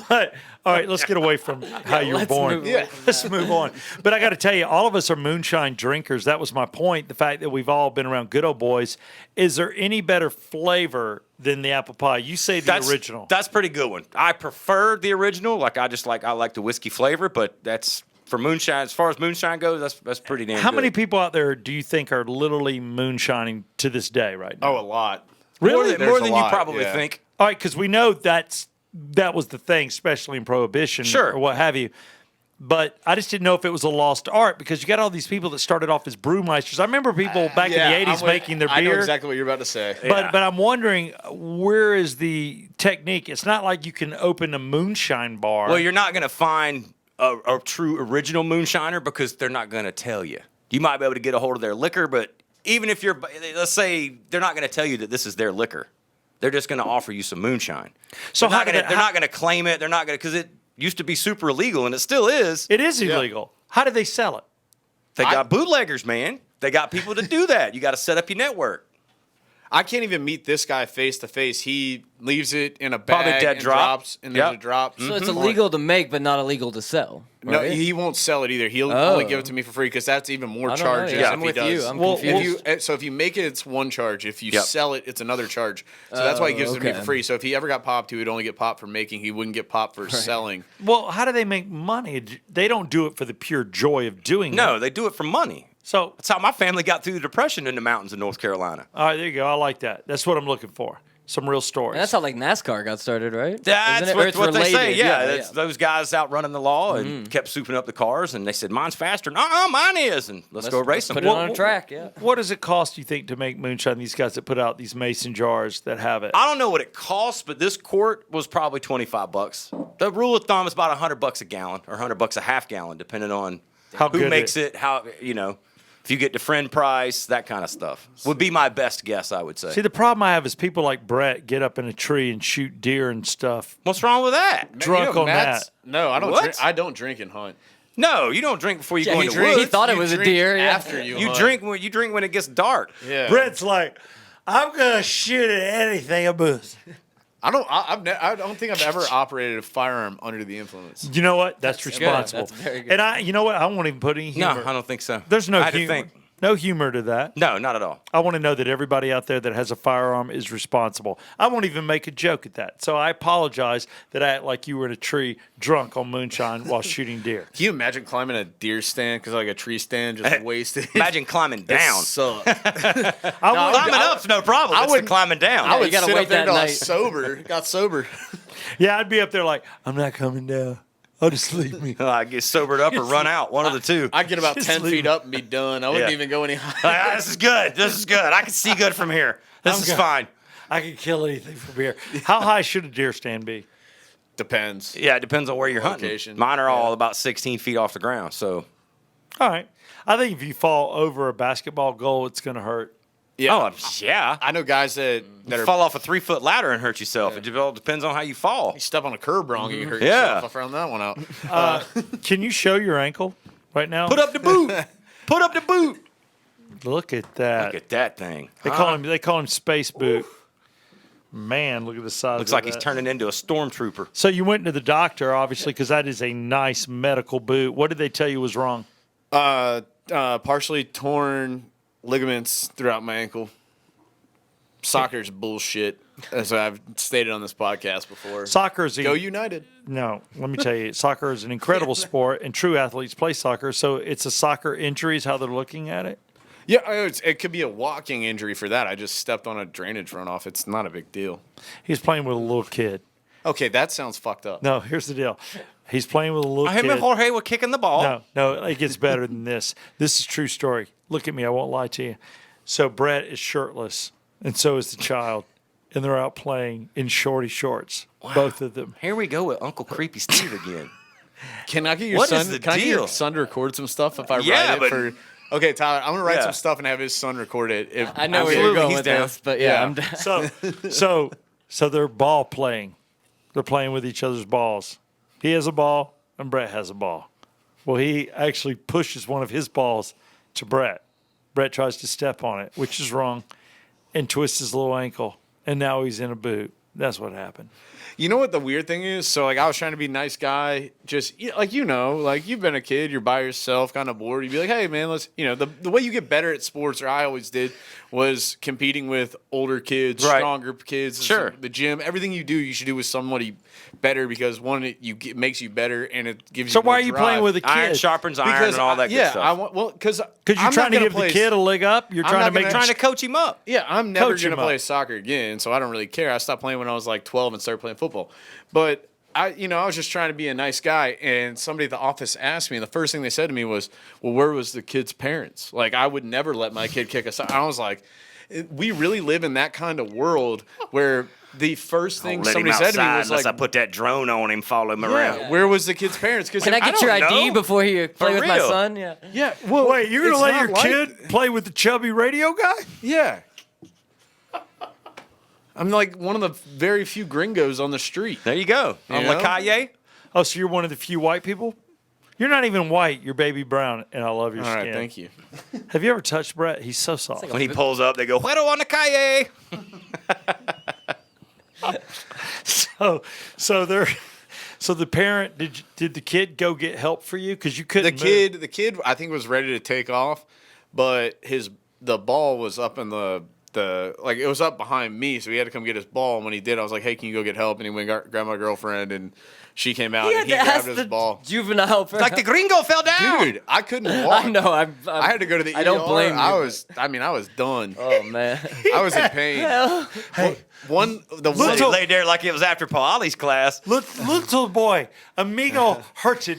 S1: But all right, let's get away from how you were
S7: let's
S1: born.
S7: move away from
S1: Let's move on. But I got to tell you, all of us are moonshine drinkers. That was my point. The fact that we've all been around good old boys. Is there any better flavor than the apple pie? You say the original.
S6: That's a pretty good one. I prefer the original. Like I like the whiskey flavor, but that's for moonshine. As far as moonshine goes, that's pretty damn.
S1: How
S6: good.
S1: many people out there do you think are literally moonshining to this day right now?
S2: Oh, a lot.
S1: Really?
S2: There's
S6: More
S2: a
S6: than
S2: lot,
S6: you probably
S2: yeah.
S6: think.
S1: All right, because we know that was the thing, especially in Prohibition
S6: Sure.
S1: or what have you. But I just didn't know if it was a lost art because you got all these people that started off as brewmeisters. I remember people back in the 80s making their beer.
S2: I know exactly what you're about to say.
S1: But I'm wondering, where is the technique? It's not like you can open a moonshine bar.
S6: Well, you're not going to find a true original moonshiner because they're not going to tell you. You might be able to get a hold of their liquor, but even if let's say they're not going to tell you that this is their liquor. They're just going to offer you some moonshine.
S1: So
S6: they're not going to claim it. They're not going to, because it used to be super illegal, and it still is.
S1: It is illegal. How do they sell it?
S6: They got bootleggers, man. They got people to do that. You got to set up your network.
S2: I can't even meet this guy face to face. He leaves it in a bag
S6: Probably dead
S2: and
S6: drop.
S2: drops, and there's
S6: Yep.
S2: a drop.
S7: So it's illegal to make, but not illegal to sell.
S2: No,
S7: right?
S2: he won't sell it either. He'll
S7: Oh.
S2: only give it to me for free because that's even more
S7: I don't know,
S2: charges.
S7: yeah,
S2: if
S7: I'm
S2: he
S7: with
S2: does.
S7: you. I'm
S1: Well,
S7: confused.
S2: So if you make it, it's one charge. If you
S6: Yep.
S2: sell it, it's another charge. So that's why he gives it to me
S7: okay.
S2: for free. So if he ever got popped, he would only get popped for making. He wouldn't get popped for selling.
S1: Well, how do they make money? They don't do it for the pure joy of doing it.
S6: No, they do it for money.
S1: So,
S6: That's how my family got through the Depression in the mountains of North Carolina.
S1: all right, there you go. I like that. That's what I'm looking for. Some real stories.
S7: And that's how like NASCAR got started, right?
S6: That's
S7: Isn't it? Or it's
S6: what they say.
S7: related.
S6: Yeah, it's those guys out running the law and kept souping up the cars, and they said, "Mine's faster." No, mine is, and let's go race them.
S7: Put it on a track, yeah.
S1: What does it cost, you think, to make moonshine? These guys that put out these mason jars that have it.
S6: I don't know what it costs, but this quart was probably $25. The rule of thumb is about $100 a gallon or $100 a half gallon, depending on
S1: How
S6: who
S1: good
S6: makes it. How if you get the friend price, that kind of stuff would be my best guess. I would say.
S1: See, the problem I have is people like Brett get up in a tree and shoot deer and stuff.
S6: What's wrong with that?
S1: Drunk on
S2: Matt's-
S1: that.
S2: No, I don't.
S6: What?
S2: Drink, I don't drink and hunt.
S6: No, you don't drink before you go
S7: he
S6: into
S7: drink-
S6: woods.
S7: he thought it
S2: You
S7: was a
S2: drink
S7: deer. Yeah.
S2: after you.
S6: You
S2: hunt.
S6: drink when it gets dark.
S2: Yeah.
S1: Brett's like, I'm gonna shoot at anything a boost.
S2: I don't think I've ever operated a firearm under the influence.
S1: You know what? That's responsible.
S7: That's very good.
S1: And you know what? I won't even put any
S6: No,
S1: humor.
S6: I don't think so.
S1: There's no
S6: I had to
S1: humor.
S6: think.
S1: No humor to that.
S6: No, not at all.
S1: I want to know that everybody out there that has a firearm is responsible. I won't even make a joke at that. So I apologize that I act like you were in a tree drunk on moonshine while shooting deer.
S2: Can you imagine climbing a deer stand because like a tree stand just wasted?
S6: Imagine climbing down.
S2: So
S6: Climbing up's no problem. It's the
S2: wouldn't-
S6: climbing down.
S2: I would
S7: you gotta
S2: sit
S7: wait
S2: up there
S7: that
S2: until I
S7: night.
S2: was sober. Got sober.
S1: Yeah, I'd be up there like, I'm not coming down. Oh, just leave me.
S6: I get sobered up or run out. One of the two.
S2: I'd get about
S1: Just
S2: 10
S1: leave
S2: feet
S1: it.
S2: up and be done. I wouldn't
S6: Yeah.
S2: even go any higher.
S6: This is good. This is good. I can see good from here. This is
S1: good.
S6: fine.
S1: I can kill anything from here. How high should a deer stand be?
S2: Depends.
S6: Yeah, it depends on where you're hunting.
S2: Location.
S6: Mine are all about 16 feet off the ground. So,
S1: All right. I think if you fall over a basketball goal, it's going to hurt.
S2: Yeah.
S6: yeah.
S2: I know guys that
S6: You
S2: are
S6: fall off a 3-foot ladder and hurt yourself. It all depends on how you fall.
S2: you step on a curb wrong and you hurt
S6: Yeah.
S2: yourself. I found that one out.
S1: Can you show your ankle right now?
S6: Put up the boot. Put up the boot.
S1: Look at that.
S6: Look at that thing.
S1: They call him Space Boot. Man, look at the size.
S6: Looks
S1: of
S6: like he's
S1: that.
S6: turning into a stormtrooper.
S1: So you went to the doctor, obviously, because that is a nice medical boot. What did they tell you was wrong?
S2: Partially torn ligaments throughout my ankle. Soccer's bullshit, as I've stated on this podcast before.
S1: Soccer is
S2: Go United.
S1: No, let me tell you, soccer is an incredible sport, and true athletes play soccer. So it's a soccer injury is how they're looking at it.
S2: Yeah, it could be a walking injury for that. I just stepped on a drainage runoff. It's not a big deal.
S1: He was playing with a little kid.
S2: Okay, that sounds fucked up.
S1: No, here's the deal. He's playing with a little
S6: Him
S1: kid.
S6: and Jorge were kicking the ball.
S1: No, it gets better than this. This is a true story. Look at me. I won't lie to you. So Brett is shirtless, and so is the child. And they're out playing in shorty shorts, both of them.
S6: Here we go with Uncle Creepy Steve again.
S2: Can I get your
S6: What
S2: son?
S6: is the
S2: can I get your
S6: deal?
S2: son to record some stuff if I
S6: Yeah,
S2: write it
S6: but-
S2: for? Okay, Tyler, I'm gonna write
S6: Yeah.
S2: some stuff and have his son record it. If,
S7: I know where
S6: Absolutely,
S7: you're going
S6: he's
S7: with
S6: down.
S7: this, but yeah,
S2: Yeah.
S7: I'm down.
S1: So they're ball playing. They're playing with each other's balls. He has a ball, and Brett has a ball. Well, he actually pushes one of his balls to Brett. Brett tries to step on it, which is wrong, and twists his little ankle. And now he's in a boot. That's what happened.
S2: You know what the weird thing is? So like I was trying to be a nice guy, just like like you've been a kid, you're by yourself, kind of bored. You'd be like, hey man, let's the way you get better at sports, or I always did, was competing with older kids,
S6: Right.
S2: stronger kids.
S6: Sure.
S2: The gym, everything you do, you should do with somebody better because one, it makes you better and it gives you.
S1: So why
S2: more
S1: are you
S2: drive.
S1: playing with a kid?
S6: Iron sharpens iron
S2: Because
S6: and all that good stuff.
S2: I want because
S1: Because you're trying to give the kid a leg up. You're
S2: I'm
S1: trying to
S2: not
S1: make
S2: gonna-
S6: Trying to coach him up.
S2: Yeah, I'm never
S1: Coach
S2: going
S1: him
S2: to play
S1: up.
S2: soccer again, so I don't really care. I stopped playing when I was like 12 and started playing football. But I was just trying to be a nice guy, and somebody at the office asked me, and the first thing they said to me was, well, where was the kid's parents? Like, I would never let my kid kick a soccer. I was like, we really live in that kind of world where the first thing
S6: Let him
S2: somebody said to me
S6: outside
S2: was
S6: unless
S2: like,
S6: I put that drone on him, follow him around.
S2: yeah, where was the kid's parents? Because
S7: Can I get your
S6: don't
S7: ID
S6: know.
S7: before you play with my
S6: real.
S7: son? Yeah.
S2: Yeah, well,
S1: Wait, you're going to
S2: it's
S1: let
S2: not
S1: your
S2: like-
S1: kid play with the chubby radio guy?
S2: Yeah. I'm like one of the very few gringos on the street.
S6: There you go. On
S2: know?
S6: La Calle.
S1: Oh, so you're one of the few white people? You're not even white. You're baby brown, and I love your
S2: All
S1: skin.
S2: right, thank you.
S1: Have you ever touched Brett? He's so soft.
S6: When he pulls up, they go, Huero on the Calle.
S1: So the parent did the kid go get help for you because you couldn't
S2: The kid, I think was ready to take off, but the ball was up in the it was up behind me, so he had to come get his ball. And when he did, I was like, "Hey, can you go get help?" And he went and grabbed my girlfriend, and she came out and he grabbed his ball.
S7: Juvenile.
S6: Like the gringo fell down.
S2: Dude, I couldn't walk.
S7: I know.
S2: I had to go to the ER.
S7: I don't blame you.
S2: I was done.
S7: Oh man.
S2: I was in pain.
S1: Hey,
S6: He laid there like it was after Paoli's class.
S1: little boy, amigo hurted.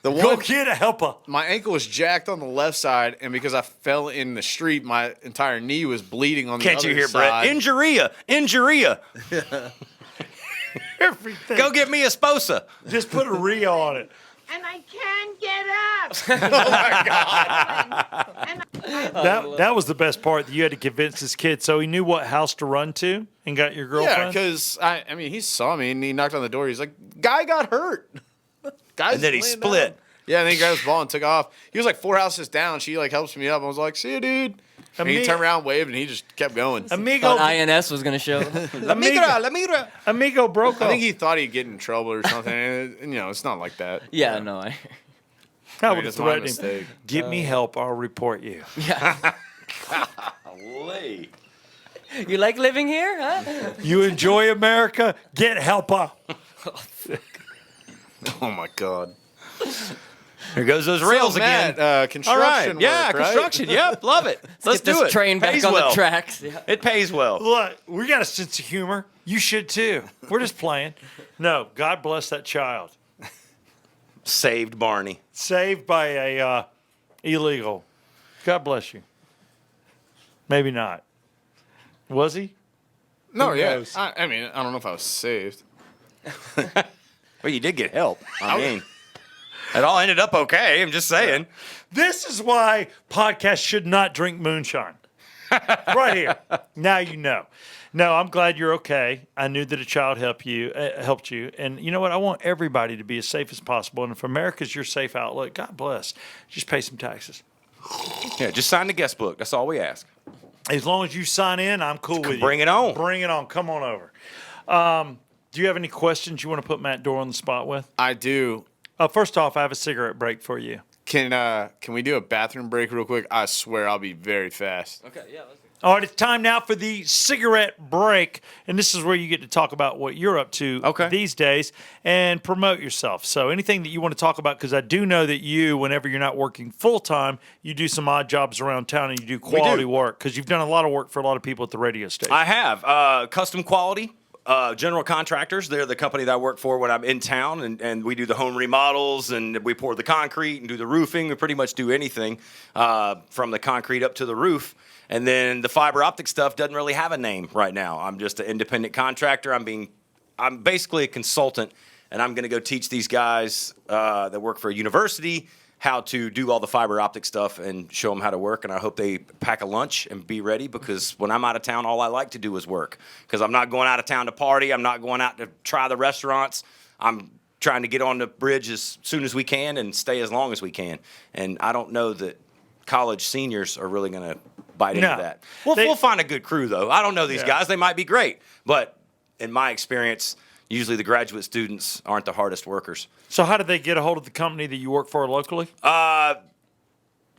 S2: The
S1: Go
S2: one,
S1: get a helper.
S2: my ankle was jacked on the left side, and because I fell in the street, my entire knee was bleeding on the
S6: Can't
S2: other
S6: you hear,
S2: side.
S6: Brett? Injuria.
S1: Everything.
S6: Go get me a Sposa.
S1: Just put a Rio on it.
S8: And I can't get up.
S1: That was the best part. That you had to convince this kid, so he knew what house to run to and got your
S2: Yeah,
S1: girlfriend.
S2: because I mean, he saw me and he knocked on the door. He's like, "Guy got hurt." Guy's
S6: And then he
S2: laying
S6: split.
S2: down. Yeah, and then he grabbed his ball and took off. He was like 4 houses down. She like helps me up. I was like, "See you, dude." And he turned around, waved, and he just kept going.
S1: amigo,
S7: Thought INS was gonna show.
S6: La migra.
S1: amigo broke
S2: I
S1: off.
S2: think he thought he'd get in trouble or something. And it's not like that.
S7: Yeah. No.
S1: I
S2: I
S1: would
S2: mean,
S1: have
S2: it's my
S1: threatened him.
S2: mistake.
S1: Get me help, I'll report you.
S7: You like living here, huh?
S1: You enjoy America? Get helper.
S2: Oh my God.
S6: Here goes those rails
S2: So, Matt,
S6: again. All
S2: construction
S6: right. Yeah,
S2: work, right?
S6: construction. Yep, love it. Let's
S7: Get
S6: do
S7: this
S6: it.
S7: train back
S6: Pays
S7: on
S6: well.
S7: the tracks. Yeah.
S6: It pays well.
S1: Look, we got a sense of humor. You should too. We're just playing. No, God bless that child.
S6: Saved Barney.
S1: Saved by a illegal. God bless you. Maybe not. Was he?
S2: No,
S1: Who
S2: yeah.
S1: knows?
S2: I mean, I don't know if I was saved.
S6: Well, you did get help. I mean, it all ended up okay. I'm just saying.
S1: This is why podcasts should not drink moonshine. Right here. Now you know. No, I'm glad you're okay. I knew that a child helped you, and you know what? I want everybody to be as safe as possible. And if America's your safe outlet, God bless. Just pay some taxes.
S6: Yeah, just sign the guest book. That's all we ask.
S1: As long as you sign in, I'm cool with you.
S6: Bring it on.
S1: Bring it on. Come on over. Do you have any questions you want to put Matt Doerr on the spot with?
S2: I do.
S1: First off, I have a cigarette break for you.
S2: Can we do a bathroom break real quick? I swear I'll be very fast.
S7: Okay. Yeah. Let's do
S1: All right, it's time now for the cigarette break. And this is where you get to talk about what you're up to these days and promote yourself. So anything that you want to talk about, because I do know that you, whenever you're not working full-time, you do some odd jobs around town and you do quality work because you've done a lot of work for a lot of people at the radio station.
S6: I have custom quality General Contractors. They're the company that I work for when I'm in town, and we do the home remodels, and we pour the concrete and do the roofing. We pretty much do anything from the concrete up to the roof. And then the fiber optic stuff doesn't really have a name right now. I'm just an independent contractor. I'm basically a consultant, and I'm going to go teach these guys that work for a university how to do all the fiber optic stuff and show them how to work. And I hope they pack a lunch and be ready, because when I'm out of town, all I like to do is work, because I'm not going out of town to party. I'm not going out to try the restaurants. I'm trying to get on the bridge as soon as we can and stay as long as we can. And I don't know that college seniors are really going to bite into that. We'll find a good crew, though. I don't know these guys. They might be great. But in my experience, usually the graduate students aren't the hardest workers.
S1: So how did they get a hold of the company that you work for locally?
S6: Well,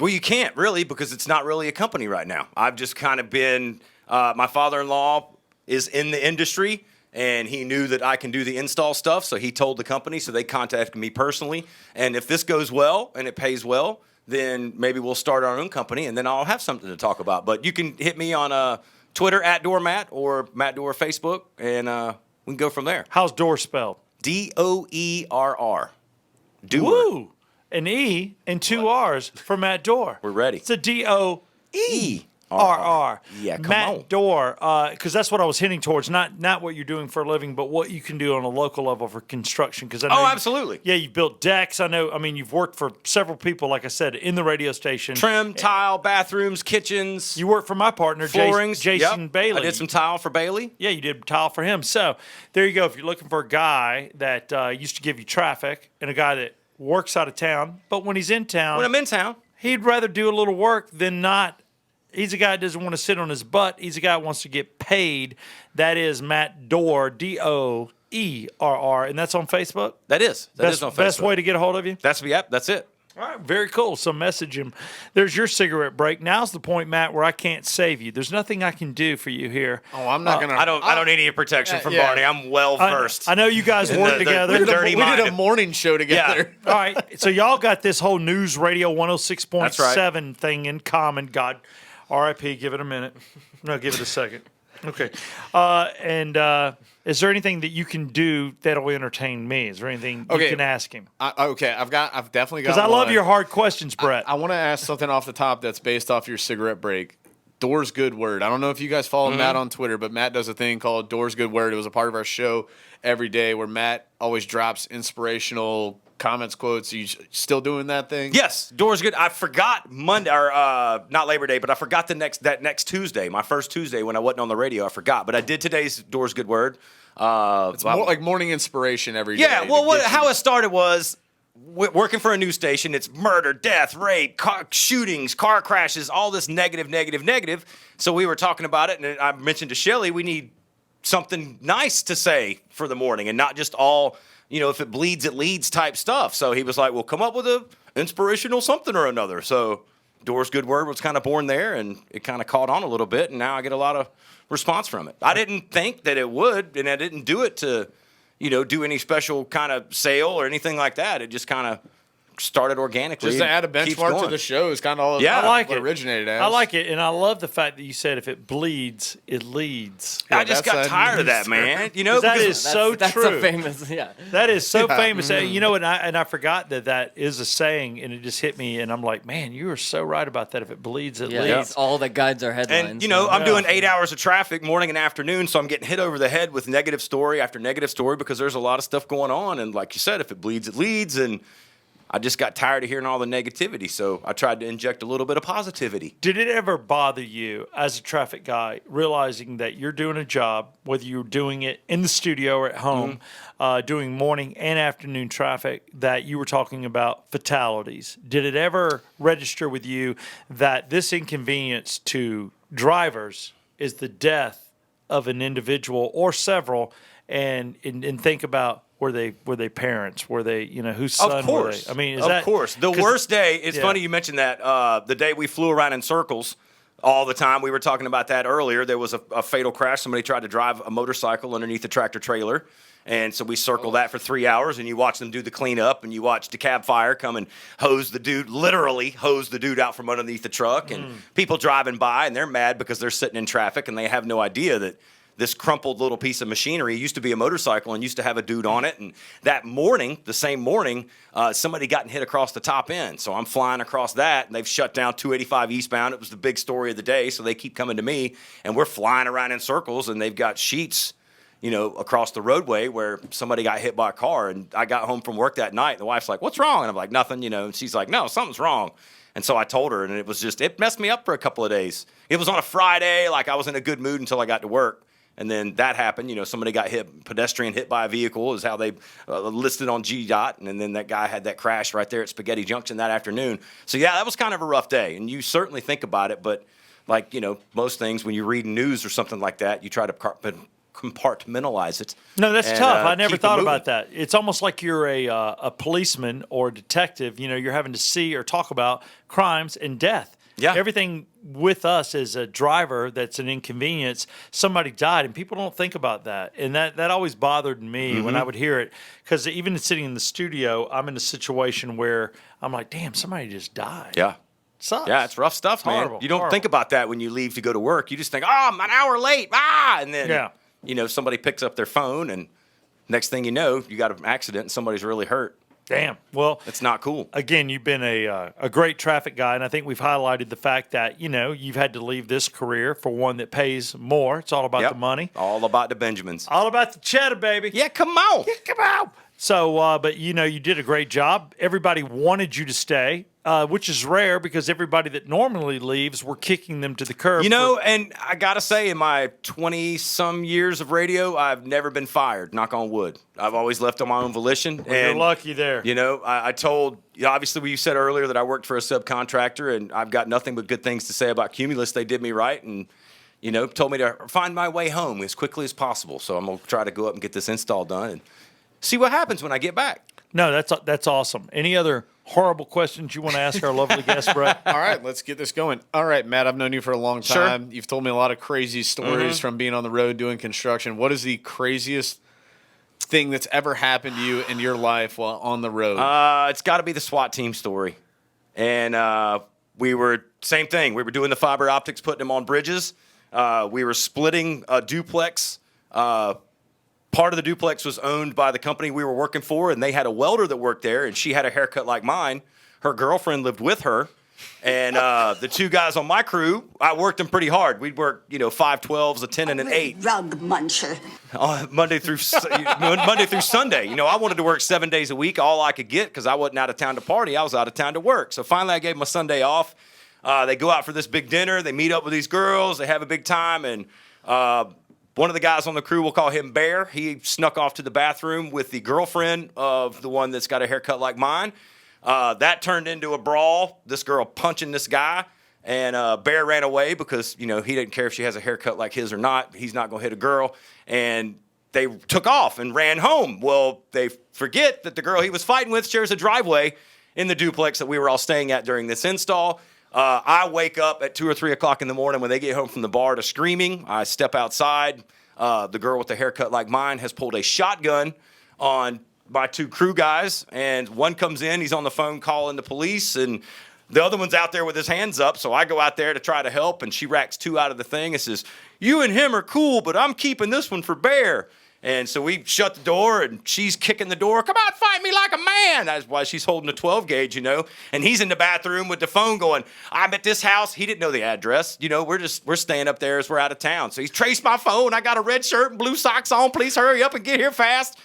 S6: you can't really, because it's not really a company right now. I've just kind of been, my father-in-law is in the industry, and he knew that I can do the install stuff, so he told the company, so they contacted me personally. And if this goes well and it pays well, then maybe we'll start our own company, and then I'll have something to talk about. But you can hit me on Twitter @DoerMatt or Matt Doerr Facebook, and we can go from there.
S1: How's Doerr spelled?
S6: Doerr. Doerr.
S1: Woo! An E and two R's for Matt Doerr.
S6: We're ready.
S1: It's a DOERR.
S6: Yeah, come
S1: Matt
S6: on.
S1: Doerr, because that's what I was hinting towards. Not what you're doing for a living, but what you can do on a local level for construction. Because I know
S6: absolutely.
S1: Yeah, you built decks. I know. I mean, you've worked for several people, like I said, in the radio station.
S6: Trim, tile, bathrooms, kitchens.
S1: You work for my partner,
S6: floorings.
S1: Jason
S6: Yep.
S1: Bailey.
S6: I did some tile for Bailey.
S1: Yeah, you did tile for him. So there you go. If you're looking for a guy that used to give you traffic and a guy that works out of town, but when he's in town,
S6: When I'm in town.
S1: he'd rather do a little work than not. He's a guy that doesn't want to sit on his butt. He's a guy that wants to get paid. That is Matt Doerr, Doerr, and that's on Facebook?
S6: That is on Facebook.
S1: Best way to get a hold of you?
S6: That's it.
S1: All right, very cool. So message him. There's your cigarette break. Now's the point, Matt, where I can't save you. There's nothing I can do for you here.
S2: Oh, I'm not gonna.
S6: I don't need any protection from
S2: yeah.
S6: Barney. I'm well versed.
S1: I know you guys
S6: In
S1: work
S6: the
S1: together.
S2: we did
S6: dirty-minded.
S2: a morning show together.
S1: All right, so y'all got this whole News Radio
S6: That's
S1: 106.7
S6: right.
S1: thing in common. God, R.I.P. Give it a minute. No, give it a second. Okay. Is there anything that you can do that'll entertain me? Is there anything you can ask him?
S2: I've definitely got.
S1: Because I love
S2: one.
S1: your hard questions, Brett.
S2: I want to ask something off the top that's based off your cigarette break. Doerr's Good Word. I don't know if you guys follow Matt on Twitter, but Matt does a thing called Doerr's Good Word. It was a part of our show every day where Matt always drops inspirational comments, quotes. Are you still doing that thing?
S6: Yes, Doerr's good. I forgot Monday, or not Labor Day, but I forgot that next Tuesday, my first Tuesday when I wasn't on the radio. I forgot, but I did today's Doerr's Good Word.
S2: It's more like morning inspiration every day.
S6: Yeah, well, how it started was working for a news station. It's murder, death, rape, shootings, car crashes, all this negative. So we were talking about it, and I mentioned to Shelly, we need something nice to say for the morning and not just all, if it bleeds, it leads type stuff. So he was like, well, come up with a inspirational something or another. So Doerr's Good Word was kind of born there, and it kind of caught on a little bit, and now I get a lot of response from it. I didn't think that it would, and I didn't do it to, do any special kind of sale or anything like that. It just kind of started organically.
S2: Just to add a
S6: and keeps
S2: benchmark to
S6: going.
S2: the show is kind of all.
S6: Yeah.
S1: I like
S2: what
S1: it.
S2: originated as.
S1: I like it, and I love the fact that you said if it bleeds, it leads.
S6: I just got
S2: that's
S6: tired of that, man.
S1: That is so
S7: That's
S1: true.
S7: a famous, yeah.
S1: That is so famous. And I forgot that is a saying, and it just hit me, and I'm like, man, you are so right about that. If it bleeds, it
S7: Yeah,
S1: leads.
S7: that's all that guides our headlines.
S6: And, I'm doing 8 hours of traffic morning and afternoon, so I'm getting hit over the head with negative story after negative story because there's a lot of stuff going on. And like you said, if it bleeds, it leads. And I just got tired of hearing all the negativity, so I tried to inject a little bit of positivity.
S1: Did it ever bother you as a traffic guy, realizing that you're doing a job, whether you're doing it in the studio or at home, doing morning and afternoon traffic, that you were talking about fatalities? Did it ever register with you that this inconvenience to drivers is the death of an individual or several, and think about, were they parents? Were they, whose son
S6: Of course.
S1: were they? I mean,
S6: of course. The worst day, it's
S1: Yeah.
S6: funny you mentioned that. The day we flew around in circles all the time, we were talking about that earlier. There was a fatal crash. Somebody tried to drive a motorcycle underneath a tractor trailer. And so we circled that for 3 hours, and you watch them do the cleanup, and you watch the cab fire come and literally hose the dude out from underneath the truck. And people driving by, and they're mad because they're sitting in traffic, and they have no idea that this crumpled little piece of machinery. It used to be a motorcycle and used to have a dude on it. And that morning, the same morning, somebody got hit across the top end. So I'm flying across that, and they've shut down 285 eastbound. It was the big story of the day, so they keep coming to me. And we're flying around in circles, and they've got sheets, across the roadway where somebody got hit by a car. And I got home from work that night, and the wife's like, "What's wrong?" And I'm like, "Nothing," and she's like, "No, something's wrong." And so I told her, and it messed me up for a couple of days. It was on a Friday, like I was in a good mood until I got to work. And then that happened, somebody got pedestrian hit by a vehicle is how they listed on GDOT. And then that guy had that crash right there at Spaghetti Junction that afternoon. So yeah, that was kind of a rough day. And you certainly think about it, but like, most things when you read news or something like that, you try to compartmentalize it.
S1: No, that's tough. I never
S6: keep it
S1: thought
S6: moving.
S1: about that. It's almost like you're a policeman or a detective. You're having to see or talk about crimes and death.
S6: Yeah.
S1: Everything with us as a driver that's an inconvenience, somebody died, and people don't think about that. And that always bothered me when I would hear it, because even sitting in the studio, I'm in a situation where I'm like, damn, somebody just died.
S6: Yeah.
S1: Sucks.
S6: Yeah, it's rough stuff, man.
S1: Horrible,
S6: You don't
S1: horrible.
S6: think about that when you leave to go to work. You just think, "Oh, I'm an hour late." And then, somebody picks up their phone, and next thing you know, you got an accident and somebody's really hurt.
S1: Damn. Well,
S6: It's not cool.
S1: again, you've been a great traffic guy, and I think we've highlighted the fact that, you've had to leave this career for one that pays more. It's all about
S6: Yep.
S1: the money.
S6: All about the Benjamins.
S1: All about the cheddar, baby.
S6: Yeah, come on.
S1: Come out. So, but you did a great job. Everybody wanted you to stay, which is rare because everybody that normally leaves, we're kicking them to the curb.
S6: And I got to say, in my 20-some years of radio, I've never been fired, knock on wood. I've always left on my own volition.
S1: You're lucky there.
S6: I told, obviously, what you said earlier that I worked for a subcontractor, and I've got nothing but good things to say about Cumulus. They did me right and, told me to find my way home as quickly as possible. So I'm going to try to go up and get this install done and see what happens when I get back.
S1: No, that's awesome. Any other horrible questions you want to ask our lovely guest, Brett?
S2: All right, let's get this going. All right, Matt, I've known you for a long
S6: Sure.
S2: time. You've told me a lot of crazy stories from being on the road doing construction. What is the craziest thing that's ever happened to you in your life while on the road?
S6: It's got to be the SWAT team story. And same thing. We were doing the fiber optics, putting them on bridges. We were splitting a duplex. Part of the duplex was owned by the company we were working for, and they had a welder that worked there, and she had a haircut like mine. Her girlfriend lived with her. And the two guys on my crew, I worked them pretty hard. We'd work, 5 12s, a 10, and an 8.
S9: Rug muncher.
S6: Monday through Sunday. I wanted to work 7 days a week, all I could get, because I wasn't out of town to party. I was out of town to work. So finally, I gave them a Sunday off. They go out for this big dinner. They meet up with these girls. They have a big time. And one of the guys on the crew, we'll call him Bear. He snuck off to the bathroom with the girlfriend of the one that's got a haircut like mine. That turned into a brawl. This girl punching this guy. And Bear ran away because, he didn't care if she has a haircut like his or not. He's not going to hit a girl. And they took off and ran home. Well, they forget that the girl he was fighting with shares a driveway in the duplex that we were all staying at during this install. I wake up at 2 or 3 o'clock in the morning when they get home from the bar to screaming. I step outside. The girl with the haircut like mine has pulled a shotgun on my 2 crew guys, and one comes in. He's on the phone calling the police, and the other one's out there with his hands up. So I go out there to try to help, and she racks 2 out of the thing and says, "You and him are cool, but I'm keeping this one for Bear." And so we shut the door, and she's kicking the door. "Come out, fight me like a man." That's why she's holding a 12 gauge, And he's in the bathroom with the phone going, "I'm at this house." He didn't know the address. We're staying up there as we're out of town. So he's traced my phone. I got a red shirt and blue socks on. Please hurry up and get here fast.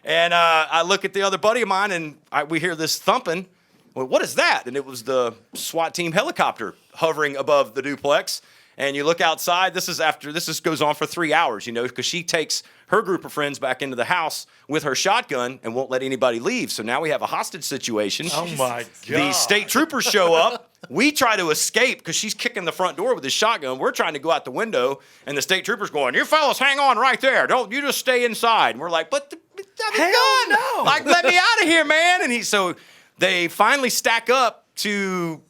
S6: And I look at the other buddy of mine, and we hear this thumping. Well, what is that? And it was the SWAT team helicopter hovering above the duplex. And you look outside. This goes on for 3 hours, because she takes her group of friends back into the house with her shotgun and won't let anybody leave. So now we have a hostage situation.
S1: Oh, my God.
S6: The state troopers show up. We try to escape because she's kicking the front door with his shotgun. We're trying to go out the window, and the state troopers going, "You fellas hang on right there. Don't you just stay inside." And we're like, "But
S1: Hell no.
S6: Like, let me out of here, man." And so they finally stack up to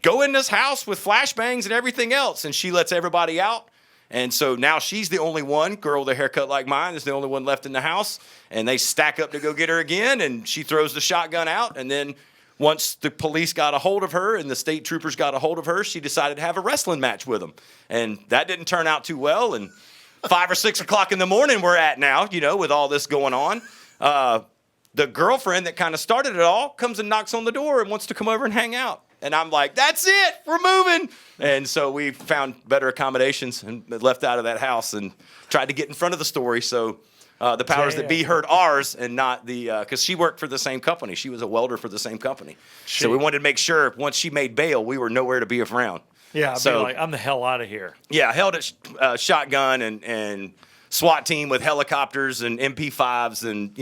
S6: go in this house with flashbangs and everything else, and she lets everybody out. And so now she's the only one, girl with a haircut like mine, is the only one left in the house. And they stack up to go get her again, and she throws the shotgun out. And then once the police got a hold of her and the state troopers got a hold of her, she decided to have a wrestling match with them. And that didn't turn out too well. And 5 or 6 o'clock in the morning we're at now, with all this going on. The girlfriend that kind of started it all comes and knocks on the door and wants to come over and hang out. And I'm like, that's it, we're moving. And so we found better accommodations and left out of that house and tried to get in front of the story. So the powers that be heard ours and not because she worked for the same company. She was a welder for the same company. So we wanted to make sure once she made bail, we were nowhere to be around.
S1: Yeah, I'd be like, I'm the hell out of here.
S6: Yeah, I held a shotgun and SWAT team with helicopters and MP5s. And,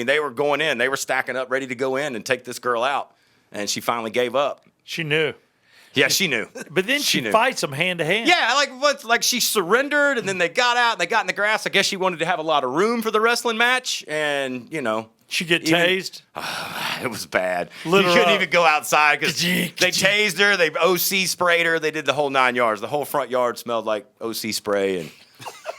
S6: they were going in. They were stacking up, ready to go in and take this girl out. And she finally gave up.
S1: She knew.
S6: Yeah, she knew.
S1: But then she
S6: knew.
S1: fights them hand to hand.
S6: Yeah, like she surrendered, and then they got out, and they got in the grass. I guess she wanted to have a lot of room for the wrestling match, and,
S1: She get tased.
S6: It was bad.
S1: Lit
S6: You
S1: her
S6: couldn't
S1: up.
S6: even go outside because they tased her. They OC sprayed her. They did the whole 9 yards. The whole front yard smelled like OC spray, and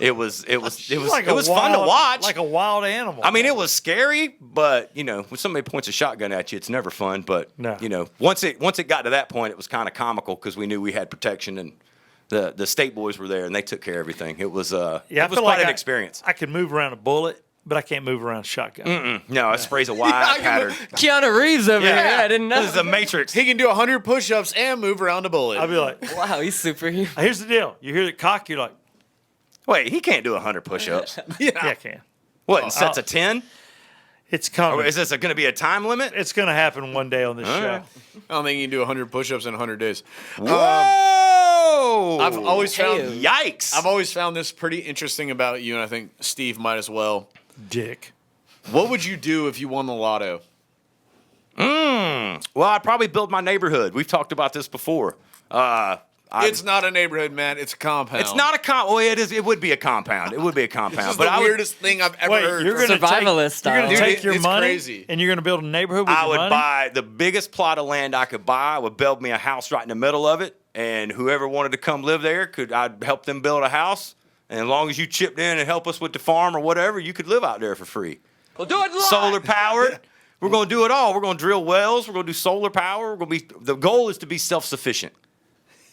S6: it was fun to watch.
S1: Like a wild animal.
S6: I mean, it was scary, but when somebody points a shotgun at you, it's never fun. But
S1: No.
S6: once it got to that point, it was kind of comical because we knew we had protection and the state boys were there and they took care of everything. It was
S1: I
S6: it was
S1: feel
S6: quite
S1: like
S6: an experience.
S1: I could move around a bullet, but I can't move around a shotgun.
S6: No, it sprays a wide pattern.
S7: Keanu Reeves over here. I didn't know.
S6: This is the Matrix.
S2: He can do 100 push-ups and move around a bullet.
S1: I'd be like,
S7: Wow, he's superhuman.
S1: here's the deal. You hear the cock, you're like,
S6: Wait, he can't do 100 push-ups.
S1: yeah, I can.
S6: What, in sets of 10?
S1: It's coming.
S6: Or is this going to be a time limit?
S1: It's going to happen one day on this show.
S6: right.
S2: I don't think you can do 100 push-ups in 100 days.
S6: Whoa!
S2: I've always found
S6: Yikes!
S2: I've always found this pretty interesting about you, and I think Steve might as well.
S1: Dick.
S2: What would you do if you won the lotto?
S6: Well, I'd probably build my neighborhood. We've talked about this before.
S2: It's not a neighborhood, man. It's a compound.
S6: It's not a well, it is. It would be a compound. It would be a compound.
S2: This is
S6: but
S2: the
S6: I would,
S2: weirdest thing I've ever
S1: Wait,
S2: heard.
S1: you're going to
S7: Survivalist style.
S1: You're going to
S2: Dude,
S1: take your
S2: it's
S1: money
S2: crazy.
S1: and you're going to build a neighborhood with
S6: I
S1: your
S6: would
S1: money?
S6: buy the biggest plot of land I could buy. I would build me a house right in the middle of it, and whoever wanted to come live there I'd help them build a house. And as long as you chipped in and help us with the farm or whatever, you could live out there for free.
S4: We'll do it live.
S6: Solar powered. We're going to do it all. We're going to drill wells. We're going to do solar power. The goal is to be self-sufficient.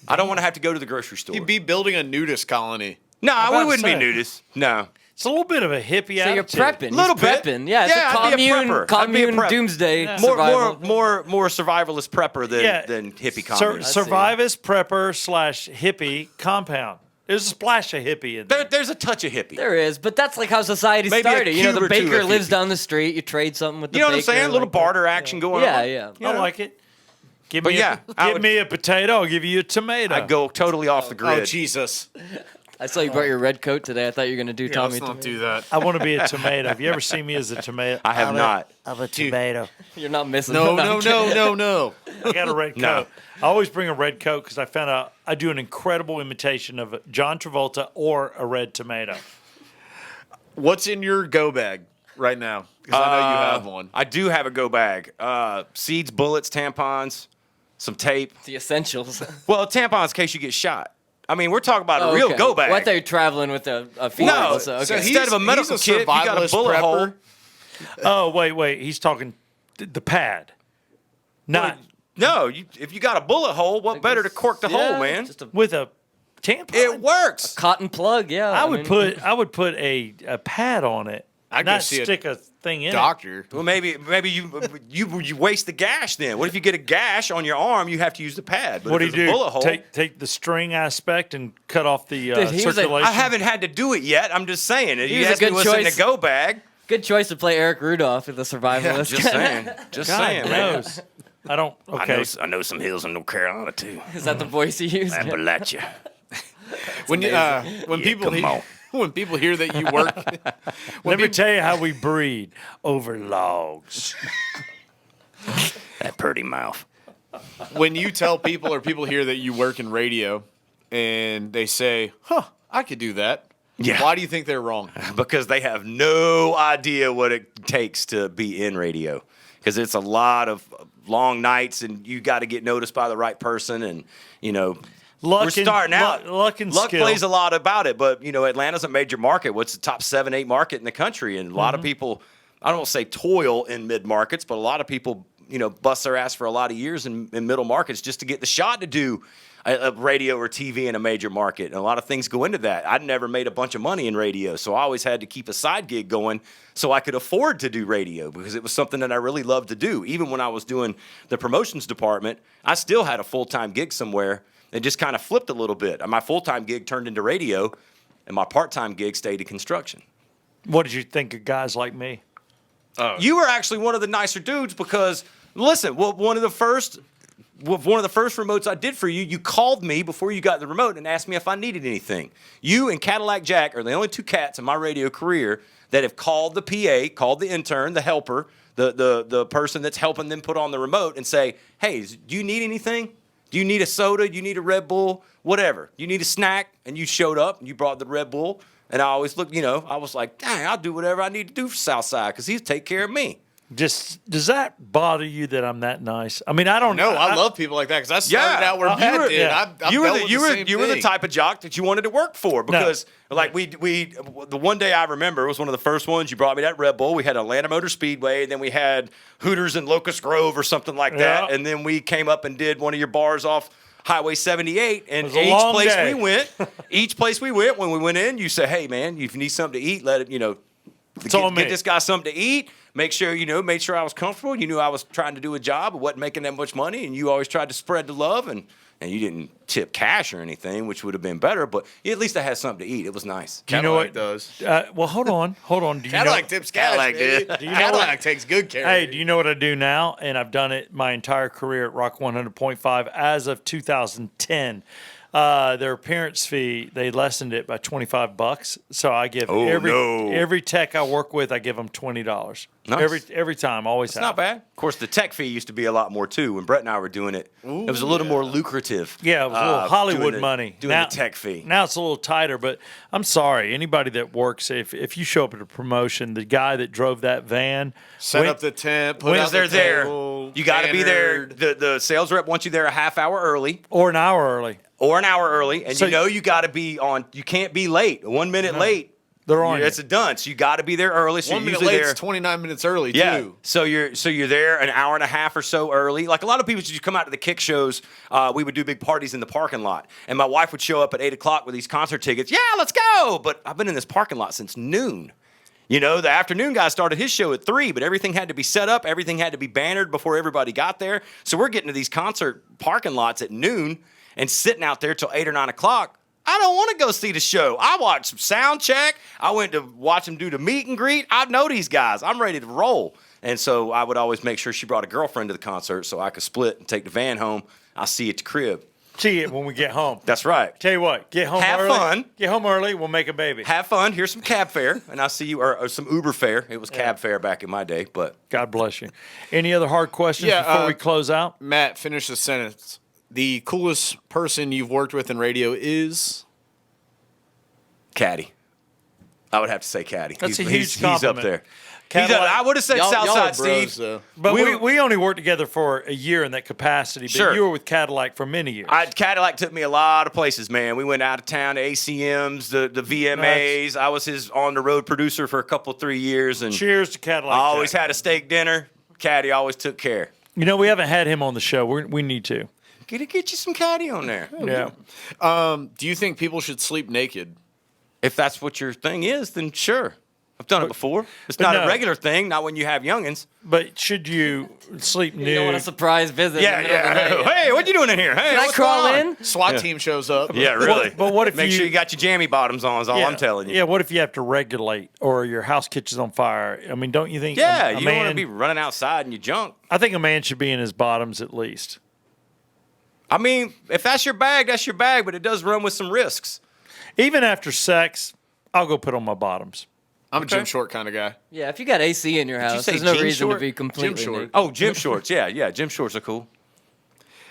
S6: I don't want to have to go to the grocery store.
S2: You'd be building a nudist colony.
S6: No,
S1: about
S6: we
S1: to
S6: wouldn't
S1: say.
S6: be nudists. No.
S1: It's a little bit of a hippie
S7: So you're
S1: attitude.
S7: prepping.
S6: Little
S7: He's
S6: bit.
S7: prepping. Yeah, it's
S6: Yeah,
S7: a
S6: I'd be a
S7: commune,
S6: prepper. I'd be a
S7: commune
S6: prep.
S7: doomsday
S6: More
S7: survival.
S6: more survivalist prepper than hippie communist.
S1: Survivist, prepper / hippie compound. There's a splash of hippie in there.
S6: There's a touch of hippie.
S7: There is, but that's like how society
S6: Maybe a
S7: started. You know,
S6: cube
S7: the
S6: or two
S7: baker
S6: of
S7: lives
S6: hippie.
S7: down the street. You trade something with the
S6: You know what I'm
S7: baker.
S6: saying? A little
S7: like
S6: barter action going
S7: Yeah,
S6: on.
S7: yeah.
S6: You
S1: I
S6: know?
S1: like it. Give
S6: But
S1: me
S6: yeah, I
S1: give
S6: would-
S1: me a potato, I'll give you a tomato.
S6: I'd go totally off the grid.
S2: Oh, Jesus.
S7: I saw you brought your red coat today. I thought you were going to do
S2: Yeah,
S7: Tommy.
S2: let's not do that.
S1: I want to be a tomato. Have you ever seen me as a tomato?
S6: I have not.
S1: I'm a tomato.
S7: You're not missing.
S2: No,
S7: I'm
S2: no,
S7: kidding.
S2: no.
S1: I got a red coat.
S6: No.
S1: I always bring a red coat because I found out I do an incredible imitation of John Travolta or a red tomato.
S2: What's in your go bag right now? Because I know you have one.
S6: I do have a go bag. Seeds, bullets, tampons, some tape.
S7: The essentials.
S6: Well, tampons in case you get shot. I mean, we're talking about a real
S7: Okay.
S6: go bag.
S7: What, they're traveling with a female.
S6: No,
S7: So, okay.
S2: so
S6: instead of a medical
S2: he's a
S6: kit, if you got a
S2: survivalist
S6: bullet
S2: prepper.
S6: hole.
S1: Oh, wait. He's talking the pad. Not
S6: No, if you got a bullet hole, what better to cork the hole, man?
S7: Just a
S1: with a tampon.
S6: It works.
S7: cotton plug, yeah.
S1: I would put a pad on it.
S2: I'd go
S1: not
S2: see a
S1: stick a thing in
S2: Doctor.
S6: Well, maybe you waste the gash then. What if you get a gash on your arm? You have to use the pad.
S1: it.
S6: But
S1: What do
S6: if
S1: you
S6: it's a
S1: do?
S6: bullet hole,
S1: Take the string aspect and cut off the
S7: Dude, he was a-
S1: circulation.
S6: I haven't had to do it yet. I'm just saying. You
S7: was a
S6: asked me
S7: good
S6: what's in the
S7: choice.
S6: go bag.
S7: Good choice to play Eric Rudolph in the survivalist.
S6: Just saying. Just
S1: God
S6: saying, man.
S1: knows. I don't. Okay.
S6: I know some hills in North Carolina too.
S7: Is that the voice you use?
S6: Appalachia.
S2: When people
S6: come on.
S2: when people hear that you work,
S1: Let me tell you how we breed over logs.
S6: That pretty mouth.
S2: when you tell people or people hear that you work in radio, and they say, "Huh, I could do that."
S6: Yeah.
S2: Why do you think they're wrong?
S6: Because they have no idea what it takes to be in radio. Because it's a lot of long nights, and you got to get noticed by the right person, and
S1: Luck
S6: we're starting
S1: and,
S6: out.
S1: Luck and skill.
S6: plays a lot about it, but Atlanta's a major market. What's the top 7-8 market in the country? And a lot of people, I don't want to say toil in mid markets, but a lot of people, bust their ass for a lot of years in middle markets just to get the shot to do a radio or TV in a major market. And a lot of things go into that. I'd never made a bunch of money in radio, so I always had to keep a side gig going so I could afford to do radio because it was something that I really loved to do. Even when I was doing the promotions department, I still had a full-time gig somewhere. It just kind of flipped a little bit. My full-time gig turned into radio, and my part-time gig stayed in construction.
S1: What did you think of guys like me?
S6: You were actually one of the nicer dudes because, listen, one of the first remotes I did for you, you called me before you got the remote and asked me if I needed anything. You and Cadillac Jack are the only two cats in my radio career that have called the PA, called the intern, the helper, the person that's helping them put on the remote and say, hey, do you need anything? Do you need a soda? Do you need a Red Bull? Whatever. You need a snack? And you showed up and you brought the Red Bull. And I always looked, I was like, dang, I'll do whatever I need to do for Southside because he'll take care of me.
S1: Does that bother you that I'm that nice? I mean, I don't know.
S2: No, I love people like that because I started out where Matt did.
S1: yeah.
S2: You
S6: were the type of jock that you wanted to work for because we the one day I remember it was one of the first ones you brought me that Red Bull. We had Atlanta Motor Speedway, and then we had Hooters in Locust Grove or something like that, and then we came up and did one of your bars off Highway 78, and each place we went, when we went in, you say, hey man, if you need something to eat, let it, get this guy something to eat. Make sure, made sure I was comfortable. You knew I was trying to do a job. I wasn't making that much money, and you always tried to spread the love, and you didn't tip cash or anything, which would have been better, but at least I had something to eat. It was nice.
S2: Cadillac does.
S1: Well, hold on. Do you
S2: Cadillac tips cash.
S6: Cadillac did.
S2: Cadillac takes good care of
S1: Hey,
S2: you.
S1: do you know what I do now? And I've done it my entire career at Rock 100.5 as of 2010. Their appearance fee, they lessened it by $25. So I give every tech I work with, I give them $20.
S6: Nice.
S1: Every time, always.
S6: It's not bad. Of course, the tech fee used to be a lot more too. When Brett and I were doing it, it was a little more lucrative.
S1: Yeah, it was a little Hollywood money.
S6: Doing the tech fee.
S1: Now it's a little tighter, but I'm sorry. Anybody that works, if you show up at a promotion, the guy that drove that van,
S2: Set up the tent, put out the table,
S6: you got to be there. The sales rep wants you there a half hour early.
S1: or an hour early.
S6: And
S1: So
S6: you got to be on. You can't be late. 1 minute late,
S1: They're on.
S6: it's a done. So you got to be there early. So
S2: 1
S6: you're
S2: minute
S6: usually
S2: late
S6: there.
S2: is 29 minutes early,
S6: Yeah.
S2: too.
S6: So you're there an hour and a half or so early. Like a lot of people, you come out to the kick shows. We would do big parties in the parking lot, and my wife would show up at 8:00 with these concert tickets. Yeah, let's go. But I've been in this parking lot since noon. The afternoon guy started his show at 3, but everything had to be set up. Everything had to be bannered before everybody got there. So we're getting to these concert parking lots at noon and sitting out there till 8 or 9 o'clock. I don't want to go see the show. I watched some sound check. I went to watch them do the meet and greet. I know these guys. I'm ready to roll. And so I would always make sure she brought a girlfriend to the concert so I could split and take the van home. I'll see you at the crib.
S1: See it when we get home.
S6: That's right.
S1: Tell you what, get home
S6: Have
S1: early.
S6: fun.
S1: Get home early. We'll make a baby.
S6: Have fun. Here's some cab fare, and I'll see you, or some Uber fare. It was cab fare back in my day, but
S1: God bless you. Any other hard questions
S2: Yeah,
S1: before we close out?
S2: Matt, finish the sentence. The coolest person you've worked with in radio is?
S6: Caddy. I would have to say Caddy.
S1: That's a huge
S6: He's up
S1: compliment.
S6: there.
S1: Cadillac-
S6: I would have said
S2: Y'all are
S6: Southside
S2: bros,
S6: Steve.
S2: though.
S1: But we only worked together for a year in that capacity. But
S6: Sure.
S1: you were with Cadillac for many years.
S6: Cadillac took me a lot of places, man. We went out of town to ACMs, the VMAs. I was his on-the-road producer for a couple, 3 years. And
S1: Cheers to Cadillac.
S6: I always
S1: Jack.
S6: had a steak dinner. Caddy always took care.
S1: We haven't had him on the show. We need to.
S6: Get you some Caddy on there.
S1: Yeah.
S2: Do you think people should sleep naked?
S6: If that's what your thing is, then sure. I've done it before. It's
S1: but
S6: not
S1: no.
S6: a regular thing, not when you have youngins.
S1: But should you sleep nude?
S7: You don't want a surprise visit. in the middle of the night.
S6: Hey, what you doing in here? Hey,
S7: Can I
S6: what's
S7: crawl
S6: going on?
S7: in?
S2: SWAT team shows up.
S6: Yeah, really.
S1: But what if
S6: Make sure you got your jammy bottoms on is all
S1: Yeah.
S6: I'm telling you.
S1: Yeah, what if you have to regulate or your house catches on fire? I mean, don't you think
S6: Yeah,
S1: a
S6: you don't
S1: man,
S6: want to be running outside in your junk.
S1: I think a man should be in his bottoms at least.
S6: I mean, if that's your bag, but it does run with some risks.
S1: Even after sex, I'll go put on my bottoms.
S2: I'm a gym short kind of guy.
S7: Yeah, if you got AC in your house,
S6: say
S7: there's no
S6: jean
S7: reason
S6: short?
S7: to be completely
S2: Gym short.
S7: naked.
S6: Oh, gym shorts. Yeah, gym shorts are cool.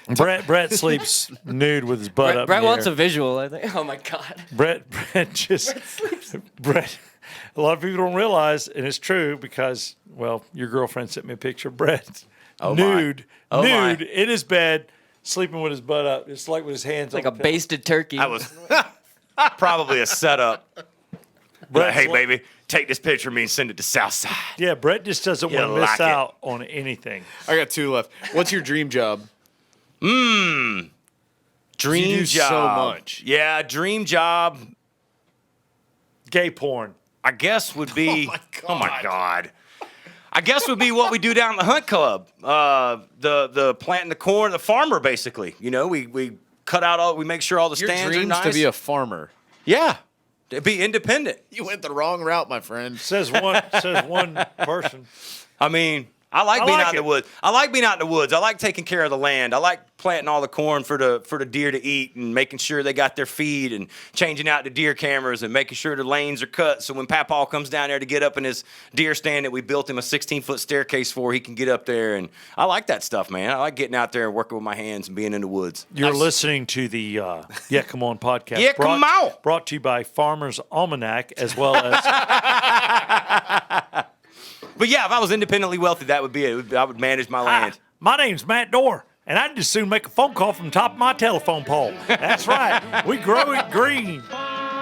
S1: Brett sleeps nude with his butt up.
S7: Brett
S1: in the
S7: wants
S1: air.
S7: a visual, I think. Oh, my God.
S1: Brett just Brett. A lot of people don't realize, and it's true because, well, your girlfriend sent me a picture of Brett nude in his bed, sleeping with his butt up, just like with his hands
S7: Like
S1: on
S7: a
S1: the pillow.
S7: basted turkey.
S6: I was probably a setup. But hey, baby, take this picture of me and send it to Southside.
S1: Yeah, Brett just doesn't want to
S6: like
S1: miss
S6: it.
S1: out on anything.
S2: I got 2 left. What's your dream job?
S6: Dream
S2: You do
S6: job.
S2: so much.
S6: Yeah, dream job.
S1: Gay porn.
S6: I guess would be.
S2: my
S6: Oh my
S2: God.
S6: God. I guess would be what we do down at the hunt club. The planting the corn, the farmer basically. You know, we cut out all. We make sure all the
S2: Your
S6: stands are
S2: dreams
S6: nice.
S2: to be a farmer.
S6: Yeah, to be independent.
S2: You went the wrong route, my friend.
S1: Says one person.
S6: I mean, I like
S1: I
S6: being
S1: like
S6: out in
S1: it.
S6: the woods. I like being out in the woods. I like taking care of the land. I like planting all the corn for the deer to eat and making sure they got their feed and changing out the deer cameras and making sure the lanes are cut so when Papaw comes down there to get up in his deer stand that we built him a 16-foot staircase for, he can get up there. And I like that stuff, man. I like getting out there and working with my hands and being in the woods.
S1: You're listening to the Yeah Come On podcast.
S6: Yeah, come on.
S1: Brought to you by Farmer's Almanac as well as
S6: But yeah, if I was independently wealthy, that would be it. I would manage my land.
S1: My name's Matt Doerr, and I'd just soon make a phone call from the top of my telephone pole. That's right. We grow it green.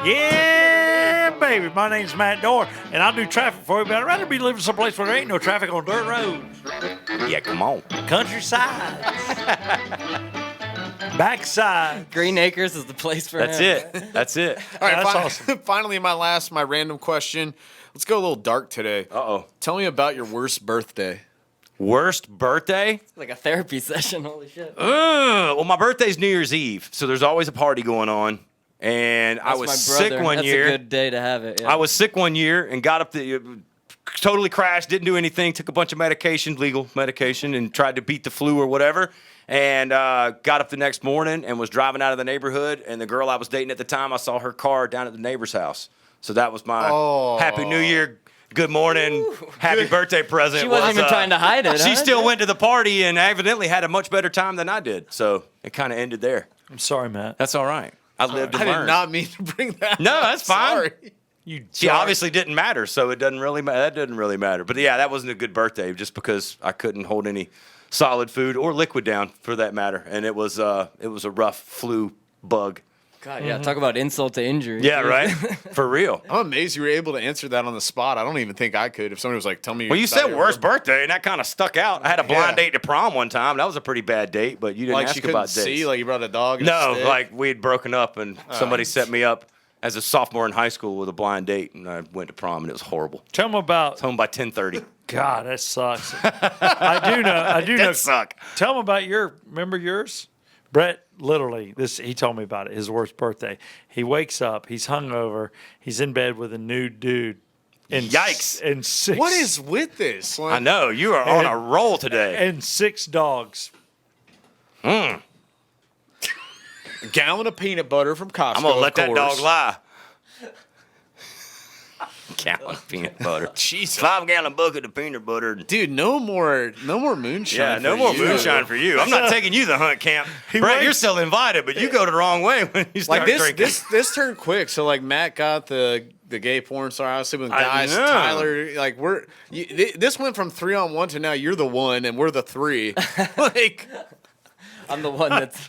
S1: Yeah, baby. My name's Matt Doerr, and I'll do traffic for you, but I'd rather be living someplace where there ain't no traffic on dirt roads.
S6: Yeah, come on.
S1: Countryside. Backside.
S7: Green Acres is the place for
S6: That's
S7: him.
S6: it. That's it.
S2: All right,
S1: That's awesome.
S2: Finally, my random question. Let's go a little dark today.
S6: Uh-oh.
S2: Tell me about your worst birthday.
S6: Worst birthday?
S7: It's like a therapy session. Holy shit.
S6: Well, my birthday's New Year's Eve, so there's always a party going on. And I
S7: That's
S6: was
S7: my
S6: sick
S7: brother.
S6: one
S7: That's
S6: year.
S7: a good day to have it. Yeah.
S6: I was sick one year and got up totally crashed, didn't do anything, took a bunch of medication, legal medication, and tried to beat the flu or whatever. And got up the next morning and was driving out of the neighborhood. And the girl I was dating at the time, I saw her car down at the neighbor's house. So that was my Happy New Year, good morning, happy birthday present.
S7: She wasn't even trying to hide it.
S6: She
S7: huh?
S6: still went to the party and evidently had a much better time than I did. So it kind of ended there.
S1: I'm sorry, Matt.
S6: That's all right. I lived to
S2: I
S6: learn.
S2: did not mean to bring that
S6: No,
S2: up.
S6: that's fine.
S2: Sorry.
S6: She obviously didn't matter, so it doesn't really matter. That doesn't really matter. But yeah, that wasn't a good birthday just because I couldn't hold any solid food or liquid down for that matter. And it was a rough flu bug.
S7: God, yeah. Talk about insult to injury.
S6: Yeah, right? For real.
S2: I'm amazed you were able to answer that on the spot. I don't even think I could. If somebody was like, tell me.
S6: Well, you
S2: about
S6: said
S2: your
S6: worst birthday, and that kind of stuck out. I had a blind date to prom one time. That was a pretty bad date, but you didn't
S2: Like
S6: ask
S2: she couldn't
S6: about dates.
S2: see, like you brought a dog. And a
S6: No,
S2: stick?
S6: like we had broken up, and somebody set me up as a sophomore in high school with a blind date, and I went to prom, and it was horrible.
S1: Tell them about.
S6: Home by 10:30.
S1: God, that sucks. I do know.
S6: That suck.
S1: Tell them about remember yours? Brett, literally, he told me about it, his worst birthday. He wakes up, he's hungover, he's in bed with a nude dude. And
S6: Yikes.
S1: And six.
S2: What is with this? Like,
S6: I know you are on a roll today.
S1: And 6 dogs.
S2: a gallon of peanut butter from Costco.
S6: I'm gonna let
S2: of
S6: that dog
S2: course.
S6: lie. Gallon of peanut butter.
S2: Jesus.
S6: 5-gallon bucket of peanut butter.
S2: Dude, no more moonshine.
S6: Yeah, no
S2: for
S6: more
S2: you.
S6: moonshine for you. I'm not taking you to the hunt camp. Brett, you're still invited, but you go the wrong way when you start
S2: Like
S6: drinking.
S2: this turned quick. So like Matt got the gay porn star. I was sleeping with
S6: I
S2: guys.
S6: know.
S2: Tyler, like this went from 3-on-1 to now you're the 1 and we're the 3. Like,
S7: I'm the one that's.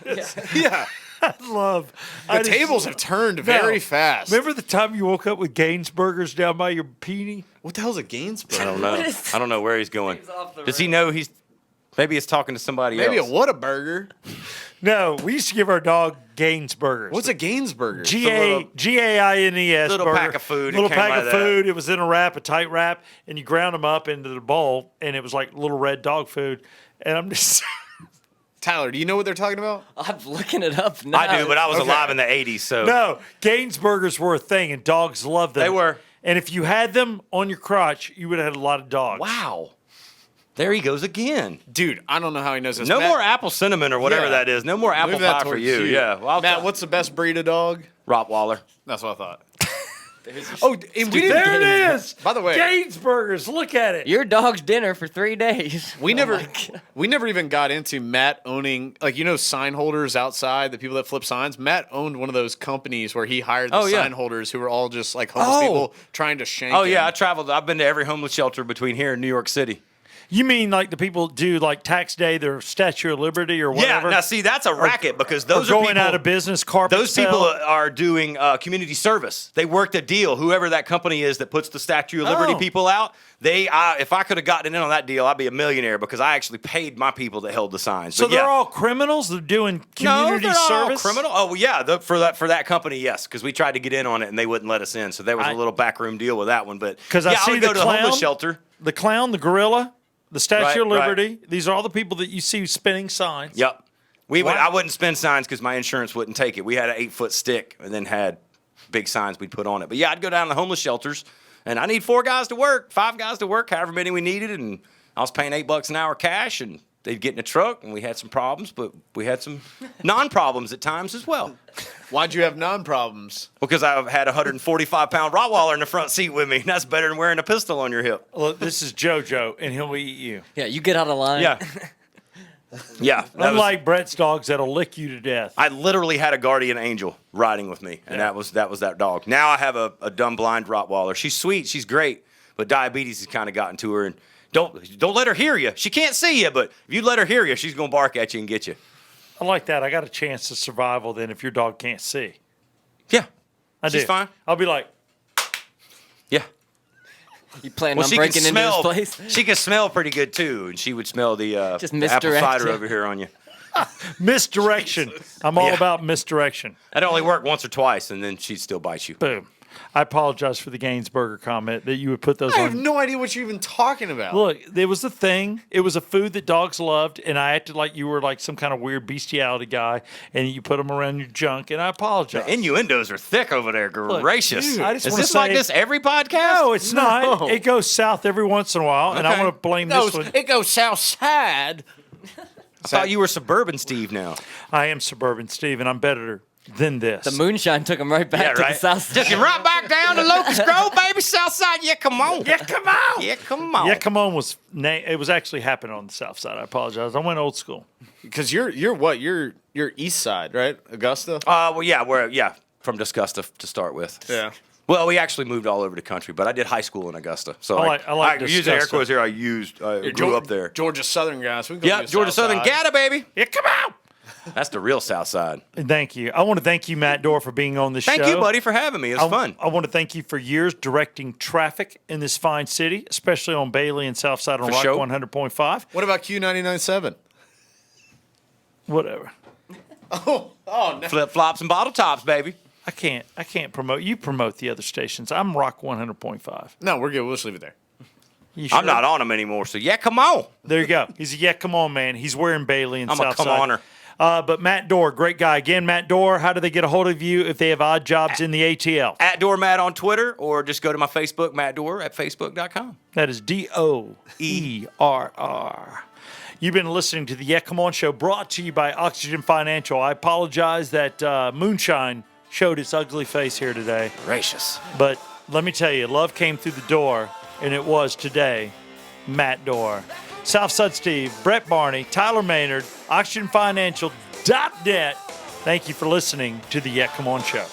S2: yeah,
S1: The
S2: the tables have turned very fast.
S1: Remember the time you woke up with Gainsburgers down by your peenie?
S2: What the hell's a Gainsborough?
S6: I don't know. I don't know where he's going. Does he know he's? Maybe he's talking to somebody
S2: Maybe
S6: else.
S2: a Whataburger.
S1: No, we used to give our dog Gainsburgers.
S2: What's a Gainsburger?
S1: Gaines
S6: little
S1: burger.
S6: pack of food. It
S1: Little
S6: came
S1: pack
S6: like
S1: of
S6: that.
S1: food. It was in a wrap, a tight wrap, and you ground them up into the bowl, and it was like little red dog food. And I'm just
S2: Tyler, do you know what they're talking about?
S7: I'm looking it up now.
S6: I do, but I was
S2: Okay.
S6: alive in the 80s, so.
S1: no. Gainsburgers were a thing, and dogs loved them.
S6: They were.
S1: And if you had them on your crotch, you would have had a lot of dogs.
S6: Wow. There he goes again.
S2: Dude, I don't know how he knows this.
S6: No
S2: Matt,
S6: more apple cinnamon or whatever
S2: Yeah.
S6: that is. No more apple
S2: move that
S6: pie for
S2: towards
S6: you. Yeah. Well,
S2: Matt, what's the best breed of dog?
S6: Rottweiler.
S2: That's what I thought. Oh, and we didn't.
S1: There it is.
S2: By the way,
S1: Gainsburgers. Look at it.
S7: Your dog's dinner for 3 days.
S2: We
S7: Oh
S2: never,
S7: my God.
S2: we never even got into Matt owning, like, you know, sign holders outside, the people that flip signs. Matt owned one of those companies where he hired the
S6: Oh, yeah.
S2: sign holders who were all just like homeless
S6: Oh.
S2: people trying to shank
S6: Oh,
S2: him.
S6: yeah. I traveled. I've been to every homeless shelter between here and New York City.
S1: You mean like the people do like tax day, their Statue of Liberty or whatever?
S6: Yeah, now see, that's a racket because
S1: Or
S6: those are
S1: going
S6: people,
S1: out of business, carpet
S6: those people
S1: sale.
S6: are doing community service. They worked a deal. Whoever that company is that puts the Statue of Liberty
S1: Oh.
S6: people out, if I could have gotten in on that deal, I'd be a millionaire because I actually paid my people that held the signs.
S1: So
S6: But
S1: they're
S6: yeah.
S1: all criminals? They're doing community
S6: no, they're not all
S1: service?
S6: criminal. Oh, well, yeah, for that company, yes, because we tried to get in on it and they wouldn't let us in. So there was a little backroom deal with that one. But
S1: 'Cause
S6: yeah,
S1: I see
S6: would
S1: the
S6: go to the homeless
S1: clown.
S6: shelter.
S1: The clown, the gorilla, the Statue
S6: Right,
S1: of
S6: right.
S1: Liberty. These are all the people that you see spinning signs.
S6: Yep.
S1: Wow.
S6: I wouldn't spend signs because my insurance wouldn't take it. We had an 8-foot stick and then had big signs we'd put on it. But yeah, I'd go down to the homeless shelters and I need 4 guys to work, 5 guys to work, however many we needed. And I was paying $8 an hour cash and they'd get in a truck and we had some problems, but we had some non-problems at times as well.
S2: Why'd you have non-problems?
S6: Because I had a 145-pound Rottweiler in the front seat with me. And that's better than wearing a pistol on your hip.
S1: Look, this is JoJo, and he'll eat you.
S7: Yeah, you get out of line.
S6: Yeah. Yeah. that was-
S1: Unlike Brett's dogs that'll lick you to death.
S6: I literally had a guardian angel riding with me, and that was that dog. Now I have a dumb blind Rottweiler. She's sweet, she's great, but diabetes has kind of gotten to her. And don't let her hear you. She can't see you, but if you let her hear you, she's gonna bark at you and get you.
S1: I like that. I got a chance of survival then if your dog can't see.
S6: Yeah,
S1: She's
S6: she's fine.
S1: I'll be like,
S6: Yeah.
S7: You planning
S6: Well,
S7: on
S6: she can
S7: breaking into his
S6: smell.
S7: place?
S6: She can smell pretty good too, and she would smell the
S7: Just
S6: the apple
S7: misdirect
S6: cider
S7: you.
S6: over here on you.
S1: misdirection. I'm all
S6: Yeah.
S1: about misdirection.
S6: That only worked once or twice, and then she'd still bite you.
S1: Boom. I apologize for the Gainsburger comment that you would put those
S2: I have
S1: on.
S2: no idea what you're even talking about.
S1: Look, there was a thing. It was a food that dogs loved, and I acted like you were like some kind of weird bestiality guy, and you put them around your junk, and I apologize.
S6: The innuendos are thick over there. Gracious.
S1: dude, I just
S6: Is
S1: wanna
S6: this like
S1: say-
S6: this every podcast?
S1: No, it's not. It goes south every once in a while, and I
S6: Okay.
S1: want to blame this one.
S2: It goes south side.
S6: I thought you were suburban Steve now.
S1: I am suburban Steve, and I'm better than this.
S7: The moonshine took him right back
S6: Yeah,
S7: to
S6: right.
S7: the south side.
S6: Took him right back down to Locust Grove, baby, south side. Yeah, come on.
S1: Yeah, come on.
S6: Yeah, come on.
S1: Yeah, come on was it was actually happening on the south side. I apologize. I went old school.
S2: Because you're what? You're east side, right? Augusta?
S6: Well, yeah, we're from Augusta to start with.
S2: Yeah.
S6: Well, we actually moved all over the country, but I did high school in Augusta. So
S1: I like
S6: use the air
S1: Disgusta.
S6: quotes here. I grew up there.
S2: Georgia Southern guys. We can go
S6: Yeah,
S2: to the
S6: Georgia
S2: south
S6: Southern
S2: side.
S6: Gata, baby.
S1: Yeah, come on.
S6: That's the real South Side.
S1: Thank you. I want to thank you, Matt Doerr, for being on this show.
S6: Thank you, buddy, for having me. It was fun.
S1: I want to thank you for years directing traffic in this fine city, especially on Bailey and Southside on
S6: For
S1: Rock
S6: sure.
S1: 100.5.
S2: What about Q99.7?
S1: Whatever.
S2: Oh no.
S6: Flip flops and bottle tops, baby.
S1: I can't promote. You promote the other stations. I'm Rock 100.5.
S2: No, we're good. We'll just leave it there.
S1: You sure?
S6: I'm not on them anymore, so yeah, come on.
S1: There you go. He's a yeah, come on, man. He's wearing Bailey and
S6: I'm a
S1: Southside.
S6: come oner.
S1: But Matt Doerr, great guy. Again, Matt Doerr, how do they get a hold of you if they have odd jobs in the ATL?
S6: At Doormat on Twitter, or just go to my Facebook, Matt Doerr, at facebook.com.
S1: That is DOERR. You've been listening to the Yeah Come On Show, brought to you by Oxygen Financial. I apologize that Moonshine showed its ugly face here today.
S6: Gracious.
S1: But let me tell you, love came through the door, and it was today Matt Doerr. Southside Steve, Brett Barney, Tyler Maynard, OxygenFinancial.net. Thank you for listening to the Yeah Come On Show.